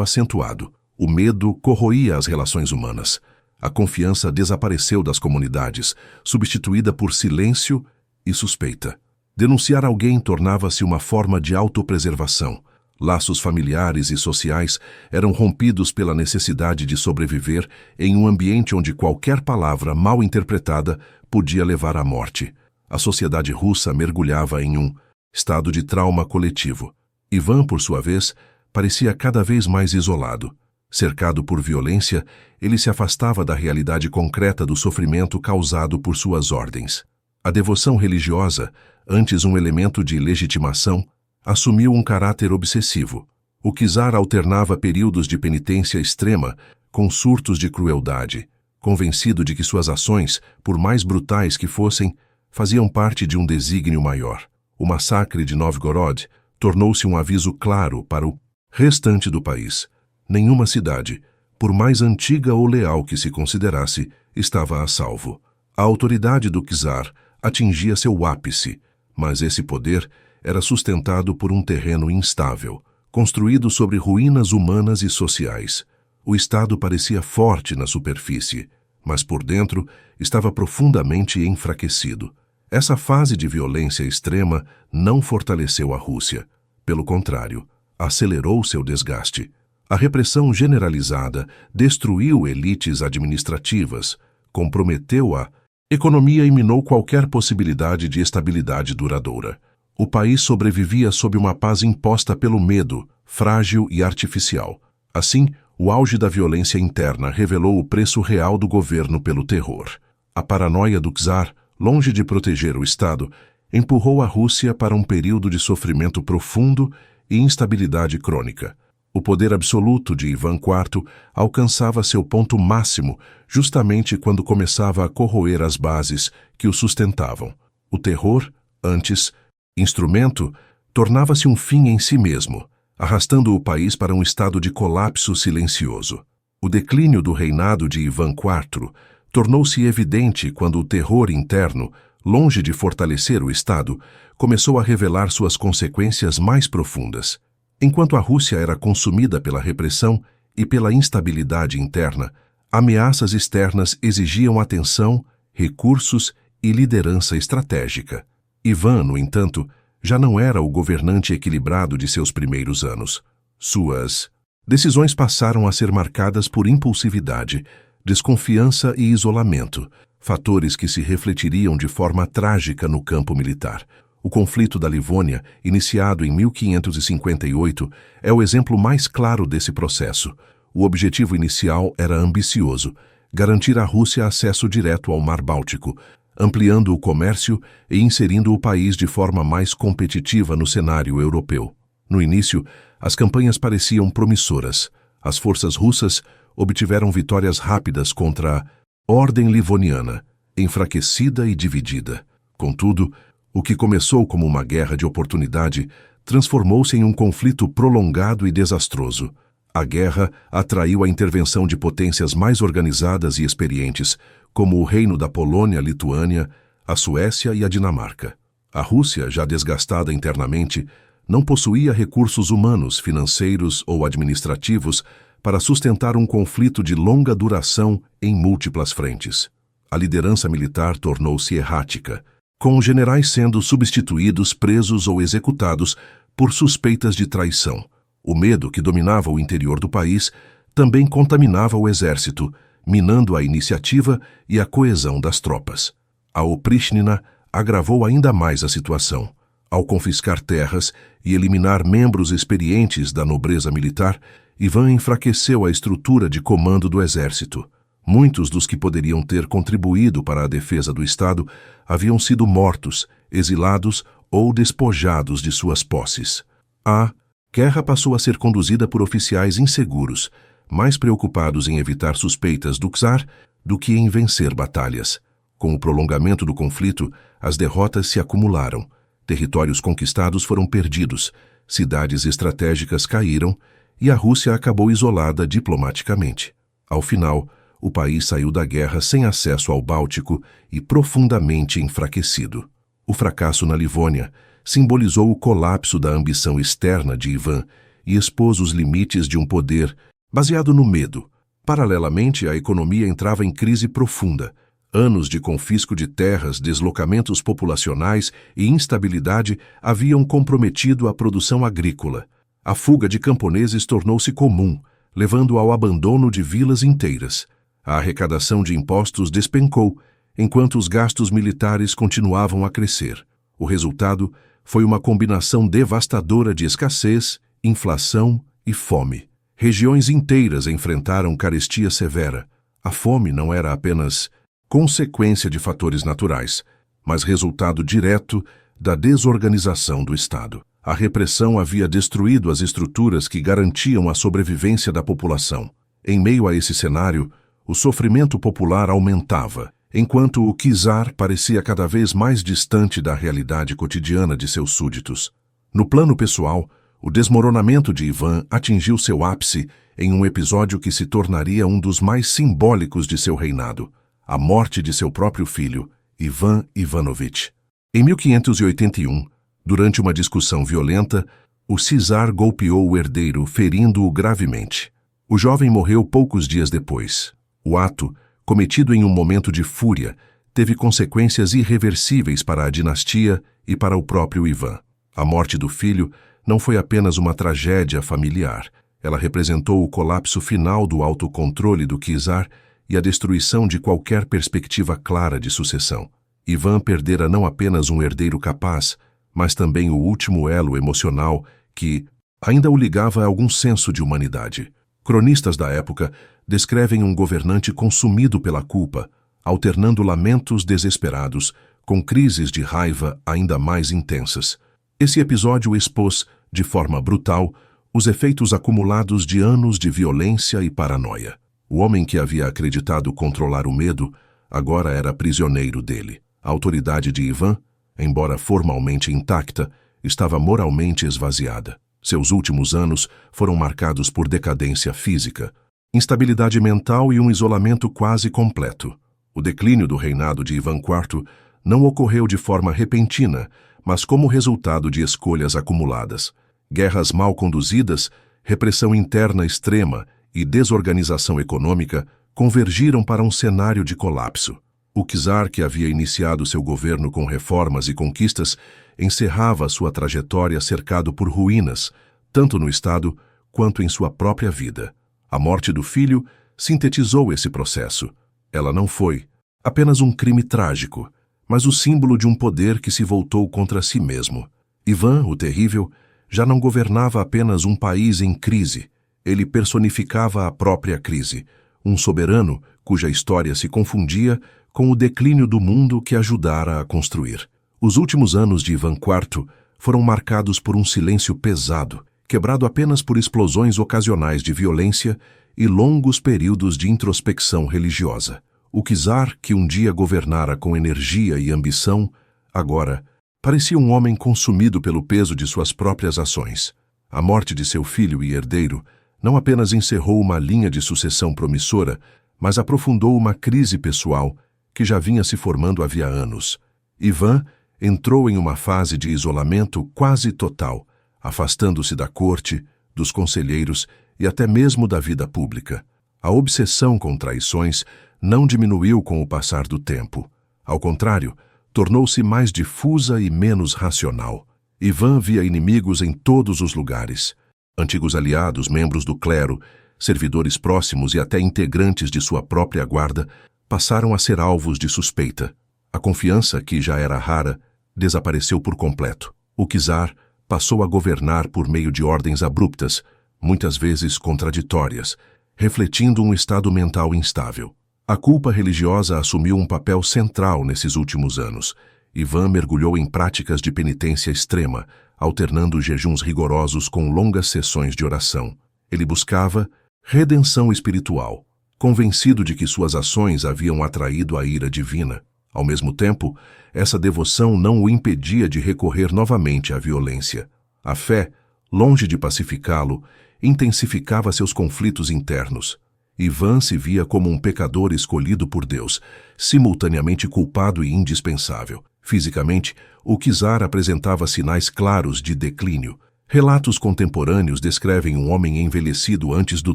acentuado. O medo corroía as relações humanas. A confiança desapareceu das comunidades, substituída por silêncio e suspeita. Denunciar alguém tornava-se uma forma de autopreservação. Laços familiares e sociais eram rompidos pela necessidade de sobreviver em um ambiente onde qualquer palavra mal interpretada podia levar à morte. A sociedade russa mergulhava em um estado de trauma coletivo. Ivan, por sua vez, parecia cada vez mais isolado. Cercado por violência, ele se afastava da realidade concreta do sofrimento causado por suas ordens. A devoção religiosa, antes um elemento de legitimação, assumiu um caráter obsessivo. O czar alternava períodos de penitência extrema com surtos de crueldade, convencido de que suas ações, por mais brutais que fossem, faziam parte de um desígnio maior. O massacre de Novgorod tornou-se um aviso claro para o restante do país. Nenhuma cidade, por mais antiga ou leal que se considerasse, estava a salvo. A autoridade do czar atingia seu ápice, mas esse poder era sustentado por um terreno instável, construído sobre ruínas humanas e sociais. O Estado parecia forte na superfície, mas por dentro estava profundamente enfraquecido. Essa fase de violência extrema não fortaleceu a Rússia. Pelo contrário, acelerou seu desgaste. A repressão generalizada destruiu elites administrativas, comprometeu a economia e minou qualquer possibilidade de estabilidade duradoura. O país sobrevivia sob uma paz imposta pelo medo, frágil e artificial. Assim, o auge da violência interna revelou o preço real do governo pelo terror. A paranoia do czar, longe de proteger o Estado, empurrou a Rússia para um período de sofrimento profundo e instabilidade crônica. O poder absoluto de Ivan IV alcançava seu ponto máximo justamente quando começava a corroer as bases que o sustentavam. O terror, antes instrumento, tornava-se um fim em si mesmo, arrastando o país para um estado de colapso silencioso. O declínio do reinado de Ivan IV tornou-se evidente quando o terror interno, longe de fortalecer o Estado, começou a revelar suas consequências mais profundas. Enquanto a Rússia era consumida pela repressão, e pela instabilidade interna, ameaças externas exigiam atenção, recursos e liderança estratégica. Ivan, no entanto, já não era o governante equilibrado de seus primeiros anos. Suas decisões passaram a ser marcadas por impulsividade, desconfiança e isolamento, fatores que se refletiriam de forma trágica no campo militar. O conflito da Livônia, iniciado em 1558, é o exemplo mais claro desse processo. O objetivo inicial era ambicioso: garantir à Rússia acesso direto ao Mar Báltico, ampliando o comércio e inserindo o país de forma mais competitiva no cenário europeu. No início, as campanhas pareciam promissoras. As forças russas obtiveram vitórias rápidas contra a Ordem Livoniana, enfraquecida e dividida. Contudo, o que começou como uma guerra de oportunidade transformou-se em um conflito prolongado e desastroso. A guerra atraiu a intervenção de potências mais organizadas e experientes, como o Reino da Polônia-Lituânia, a Suécia e a Dinamarca. A Rússia, já desgastada internamente, não possuía recursos humanos, financeiros ou administrativos para sustentar um conflito de longa duração em múltiplas frentes. A liderança militar tornou-se errática, com os generais sendo substituídos, presos ou executados por suspeitas de traição. O medo que dominava o interior do país também contaminava o exército, minando a iniciativa e a coesão das tropas. A Oprichnina agravou ainda mais a situação. Ao confiscar terras e eliminar membros experientes da nobreza militar, Ivan enfraqueceu a estrutura de comando do exército. Muitos dos que poderiam ter contribuído para a defesa do Estado haviam sido mortos, exilados ou despojados de suas posses. A guerra passou a ser conduzida por oficiais inseguros, mais preocupados em evitar suspeitas do czar do que em vencer batalhas. Com o prolongamento do conflito, as derrotas se acumularam. Territórios conquistados foram perdidos, cidades estratégicas caíram e a Rússia acabou isolada diplomaticamente. Ao final, o país saiu da guerra sem acesso ao Báltico e profundamente enfraquecido. O fracasso na Livônia simbolizou o colapso da ambição externa de Ivan e expôs os limites de um poder baseado no medo. Paralelamente, a economia entrava em crise profunda. Anos de confisco de terras, deslocamentos populacionais e instabilidade haviam comprometido a produção agrícola. A fuga de camponeses tornou-se comum, levando ao abandono de vilas inteiras. A arrecadação de impostos despencou, enquanto os gastos militares continuavam a crescer. O resultado foi uma combinação devastadora de escassez, inflação e fome. Regiões inteiras enfrentaram carestia severa. A fome não era apenas consequência de fatores naturais, mas resultado direto da desorganização do Estado. A repressão havia destruído as estruturas que garantiam a sobrevivência da população. Em meio a esse cenário, o sofrimento popular aumentava, enquanto o czar parecia cada vez mais distante da realidade cotidiana de seus súditos. No plano pessoal, o desmoronamento de Ivan atingiu seu ápice em um episódio que se tornaria um dos mais simbólicos de seu reinado: a morte de seu próprio filho, Ivan Ivanovich. Em 1581, durante uma discussão violenta, o czar golpeou o herdeiro, ferindo-o gravemente. O jovem morreu poucos dias depois. O ato, cometido em um momento de fúria, teve consequências irreversíveis para a dinastia e para o próprio Ivan. A morte do filho não foi apenas uma tragédia familiar. Ela representou o colapso final do autocontrole do czar e a destruição de qualquer perspectiva clara de sucessão. Ivan perdera não apenas um herdeiro capaz, mas também o último elo emocional que ainda o ligava a algum senso de humanidade. Cronistas da época descrevem um governante consumido pela culpa, alternando lamentos desesperados com crises de raiva ainda mais intensas. Esse episódio expôs, de forma brutal, os efeitos acumulados de anos de violência e paranoia. O homem que havia acreditado controlar o medo, agora era prisioneiro dele. A autoridade de Ivan, embora formalmente intacta, estava moralmente esvaziada. Seus últimos anos foram marcados por decadência física, instabilidade mental e um isolamento quase completo. O declínio do reinado de Ivan IV não ocorreu de forma repentina, mas como resultado de escolhas acumuladas. Guerras mal conduzidas, repressão interna extrema e desorganização econômica convergiram para um cenário de colapso. O czar, que havia iniciado seu governo com reformas e conquistas, encerrava sua trajetória cercado por ruínas, tanto no Estado quanto em sua própria vida. A morte do filho sintetizou esse processo. Ela não foi apenas um crime trágico, mas o símbolo de um poder que se voltou contra si mesmo. Ivan, o Terrível, já não governava apenas um país em crise. Ele personificava a própria crise, um soberano cuja história se confundia com o declínio do mundo que ajudara a construir. Os últimos anos de Ivan IV foram marcados por um silêncio pesado, quebrado apenas por explosões ocasionais de violência e longos períodos de introspecção religiosa. O czar, que um dia governara com energia e ambição, agora parecia um homem consumido pelo peso de suas próprias ações. A morte de seu filho e herdeiro não apenas encerrou uma linha de sucessão promissora, mas aprofundou uma crise pessoal que já vinha se formando havia anos. Ivan entrou em uma fase de isolamento quase total, afastando-se da corte, dos conselheiros e até mesmo da vida pública. A obsessão com traições não diminuiu com o passar do tempo. Ao contrário, tornou-se mais difusa e menos racional. Ivan via inimigos em todos os lugares. Antigos aliados, membros do clero, servidores próximos e até integrantes de sua própria guarda passaram a ser alvos de suspeita. A confiança, que já era rara, desapareceu por completo. O czar passou a governar por meio de ordens abruptas, muitas vezes contraditórias, refletindo um estado mental instável. A culpa religiosa assumiu um papel central nesses últimos anos. Ivan mergulhou em práticas de penitência extrema, alternando jejuns rigorosos com longas sessões de oração. Ele buscava redenção espiritual, convencido de que suas ações haviam atraído a ira divina. Ao mesmo tempo, essa devoção não o impedia de recorrer novamente à violência. A fé, longe de pacificá-lo, intensificava seus conflitos internos. Ivan se via como um pecador escolhido por Deus, simultaneamente culpado e indispensável. Fisicamente, o czar apresentava sinais claros de declínio. Relatos contemporâneos descrevem um homem envelhecido antes do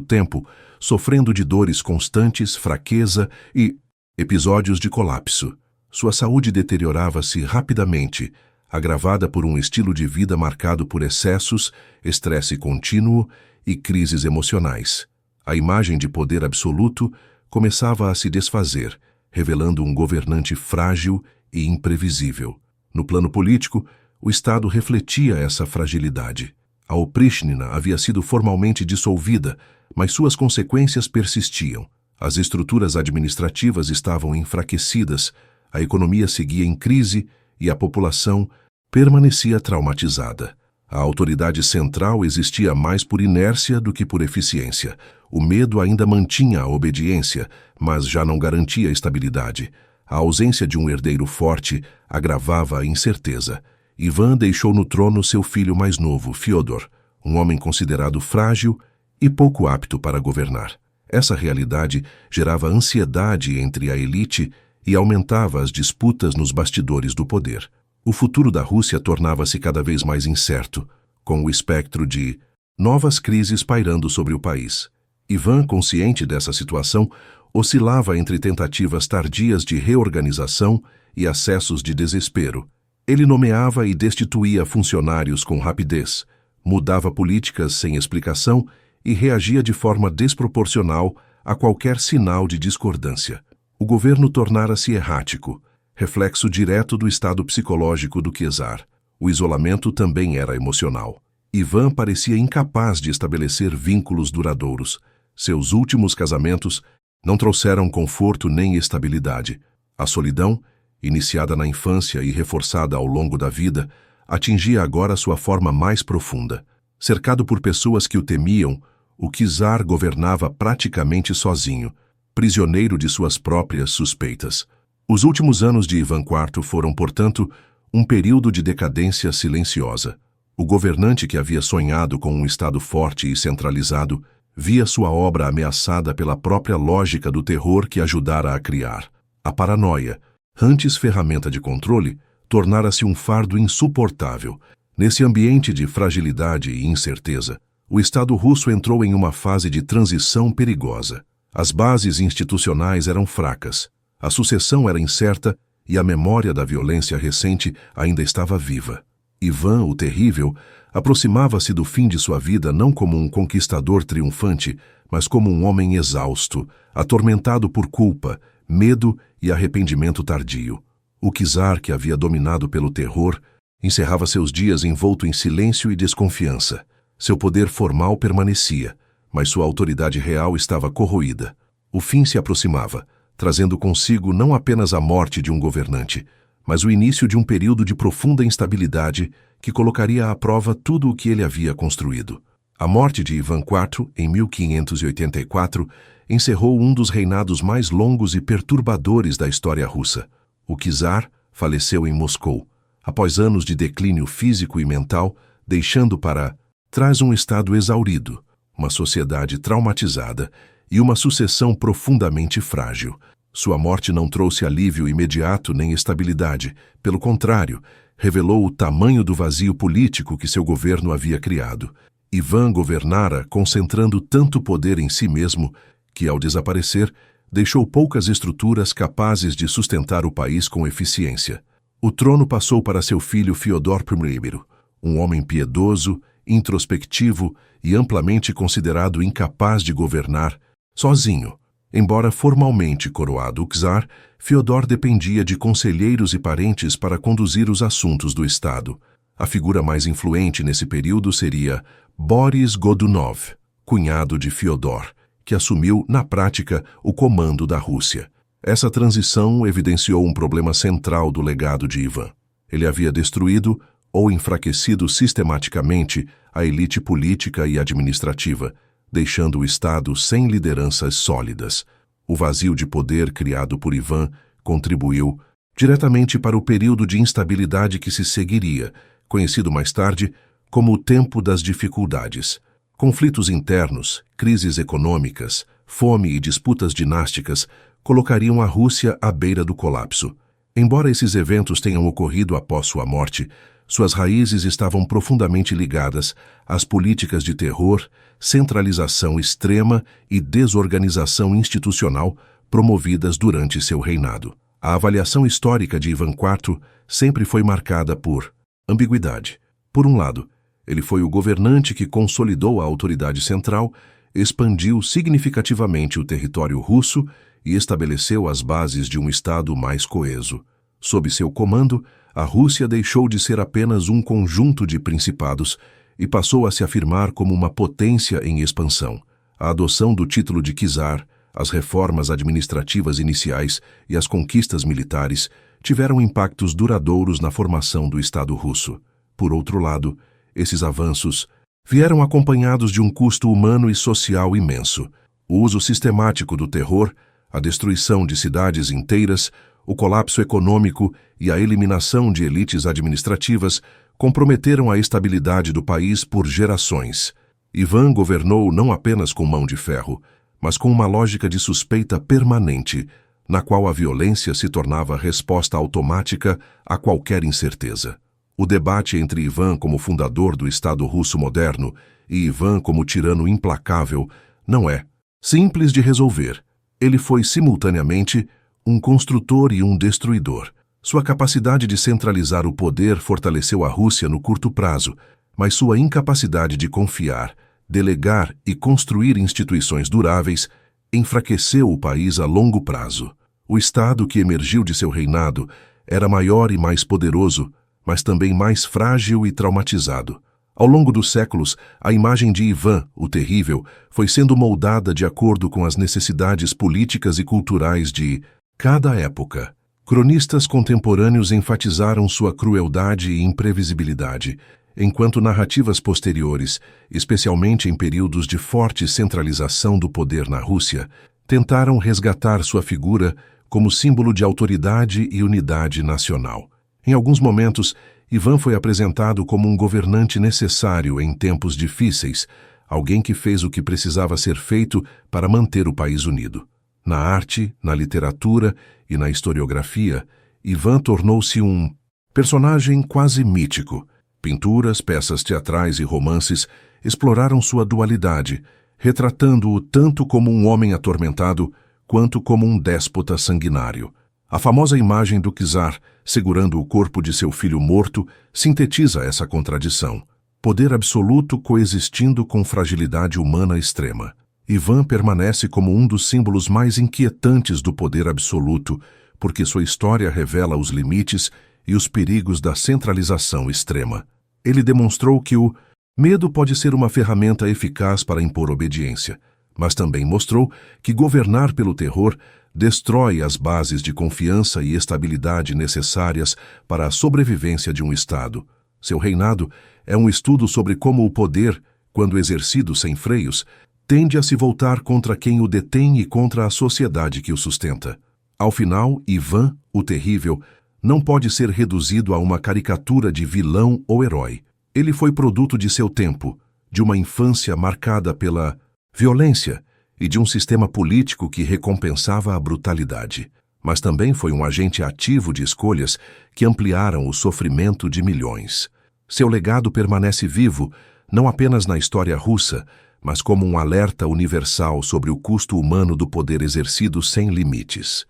tempo, sofrendo de dores constantes, fraqueza e episódios de colapso. Sua saúde deteriorava-se rapidamente, agravada por um estilo de vida marcado por excessos, estresse contínuo e crises emocionais. A imagem de poder absoluto começava a se desfazer, revelando um governante frágil e imprevisível. No plano político, o Estado refletia essa fragilidade. A Oprichnina havia sido formalmente dissolvida, mas suas consequências persistiam. As estruturas administrativas estavam enfraquecidas, a economia seguia em crise e a população permanecia traumatizada. A autoridade central existia mais por inércia do que por eficiência. O medo ainda mantinha a obediência, mas já não garantia estabilidade. A ausência de um herdeiro forte agravava a incerteza. Ivan deixou no trono seu filho mais novo, Fyodor, um homem considerado frágil e pouco apto para governar. Essa realidade gerava ansiedade entre a elite e aumentava as disputas nos bastidores do poder. O futuro da Rússia tornava-se cada vez mais incerto, com o espectro de novas crises pairando sobre o país. Ivan, consciente dessa situação, oscilava entre tentativas tardias de reorganização e acessos de desespero. Ele nomeava e destituía funcionários com rapidez, mudava políticas sem explicação e reagia de forma desproporcional a qualquer sinal de discordância. O governo tornara-se errático, reflexo direto do estado psicológico do czar. O isolamento também era emocional. Ivan parecia incapaz de estabelecer vínculos duradouros. Seus últimos casamentos não trouxeram conforto nem estabilidade. A solidão, iniciada na infância e reforçada ao longo da vida, atingia agora sua forma mais profunda. Cercado por pessoas que o temiam, o czar governava praticamente sozinho, prisioneiro de suas próprias suspeitas. Os últimos anos de Ivan IV foram, portanto, um período de decadência silenciosa. O governante que havia sonhado com um Estado forte e centralizado via sua obra ameaçada pela própria lógica do terror que ajudara a criar. A paranoia, antes ferramenta de controle, tornara-se um fardo insuportável. Nesse ambiente de fragilidade e incerteza, O Estado russo entrou em uma fase de transição perigosa. As bases institucionais eram fracas, a sucessão era incerta e a memória da violência recente ainda estava viva. Ivan, o Terrível, aproximava-se do fim de sua vida não como um conquistador triunfante, mas como um homem exausto, atormentado por culpa, medo e arrependimento tardio. O czar, que havia dominado pelo terror, encerrava seus dias envolto em silêncio e desconfiança. Seu poder formal permanecia, mas sua autoridade real estava corroída. O fim se aproximava, trazendo consigo não apenas a morte de um governante, mas o início de um período de profunda instabilidade que colocaria à prova tudo o que ele havia construído. A morte de Ivan IV, em 1584, encerrou um dos reinados mais longos e perturbadores da história russa. O czar faleceu em Moscou, após anos de declínio físico e mental, deixando para trás um Estado exaurido, uma sociedade traumatizada e uma sucessão profundamente frágil. Sua morte não trouxe alívio imediato nem estabilidade. Pelo contrário, revelou o tamanho do vazio político que seu governo havia criado. Ivan governara concentrando tanto poder em si mesmo que, ao desaparecer, deixou poucas estruturas capazes de sustentar o país com eficiência. O trono passou para seu filho Fyodor I, um homem piedoso, introspectivo e amplamente considerado incapaz de governar sozinho. Embora formalmente coroado czar, Fyodor dependia de conselheiros e parentes para conduzir os assuntos do Estado. A figura mais influente nesse período seria Boris Godunov, cunhado de Fyodor, que assumiu, na prática, o comando da Rússia. Essa transição evidenciou um problema central do legado de Ivan. Ele havia destruído ou enfraquecido sistematicamente a elite política e administrativa, deixando o Estado sem lideranças sólidas. O vazio de poder criado por Ivan contribuiu diretamente para o período de instabilidade que se seguiria, conhecido mais tarde como o Tempo das Dificuldades. Conflitos internos, crises econômicas, fome e disputas dinásticas colocariam a Rússia à beira do colapso. Embora esses eventos tenham ocorrido após sua morte, suas raízes estavam profundamente ligadas às políticas de terror, centralização extrema e desorganização institucional promovidas durante seu reinado. A avaliação histórica de Ivan IV sempre foi marcada por ambiguidade. Por um lado, ele foi o governante que consolidou a autoridade central, expandiu significativamente o território russo e estabeleceu as bases de um Estado mais coeso. Sob seu comando, a Rússia deixou de ser apenas um conjunto de principados e passou a se afirmar como uma potência em expansão. A adoção do título de czar, as reformas administrativas iniciais e as conquistas militares tiveram impactos duradouros na formação do Estado russo. Por outro lado, esses avanços vieram acompanhados de um custo humano e social imenso. O uso sistemático do terror, a destruição de cidades inteiras, o colapso econômico e a eliminação de elites administrativas comprometeram a estabilidade do país por gerações. Ivan governou não apenas com mão de ferro, mas com uma lógica de suspeita permanente, na qual a violência se tornava resposta automática a qualquer incerteza. O debate entre Ivan como fundador do Estado russo moderno e Ivan como tirano implacável não é simples de resolver. Ele foi simultaneamente um construtor e um destruidor. Sua capacidade de centralizar o poder fortaleceu a Rússia no curto prazo, mas sua incapacidade de confiar, delegar e construir instituições duráveis enfraqueceu o país a longo prazo. O Estado que emergiu de seu reinado era maior e mais poderoso, mas também mais frágil e traumatizado. Ao longo dos séculos, a imagem de Ivan, o Terrível, foi sendo moldada de acordo com as necessidades políticas e culturais de cada época. Cronistas contemporâneos enfatizaram sua crueldade e imprevisibilidade, enquanto narrativas posteriores, especialmente em períodos de forte centralização do poder na Rússia, tentaram resgatar sua figura como símbolo de autoridade e unidade nacional. Em alguns momentos, Ivan foi apresentado como um governante necessário em tempos difíceis, alguém que fez o que precisava ser feito para manter o país unido. Na arte, na literatura e na historiografia, Ivan tornou-se um personagem quase mítico. Pinturas, peças teatrais e romances exploraram sua dualidade, retratando-o tanto como um homem atormentado quanto como um déspota sanguinário. A famosa imagem do czar, segurando o corpo de seu filho morto, sintetiza essa contradição. Poder absoluto coexistindo com fragilidade humana extrema. Ivan permanece como um dos símbolos mais inquietantes do poder absoluto, porque sua história revela os limites e os perigos da centralização extrema. Ele demonstrou que o medo pode ser uma ferramenta eficaz para impor obediência, mas também mostrou que governar pelo terror destrói as bases de confiança e estabilidade necessárias para a sobrevivência de um Estado. Seu reinado é um estudo sobre como o poder, quando exercido sem freios, tende a se voltar contra quem o detém e contra a sociedade que o sustenta. Ao final, Ivan, o Terrível, não pode ser reduzido a uma caricatura de vilão ou herói. Ele foi produto de seu tempo, de uma infância marcada pela violência e de um sistema político que recompensava a brutalidade. Mas também foi um agente ativo de escolhas que ampliaram o sofrimento de milhões. Seu legado permanece vivo, não apenas na história russa, mas como um alerta universal sobre o custo humano do poder exercido sem limites.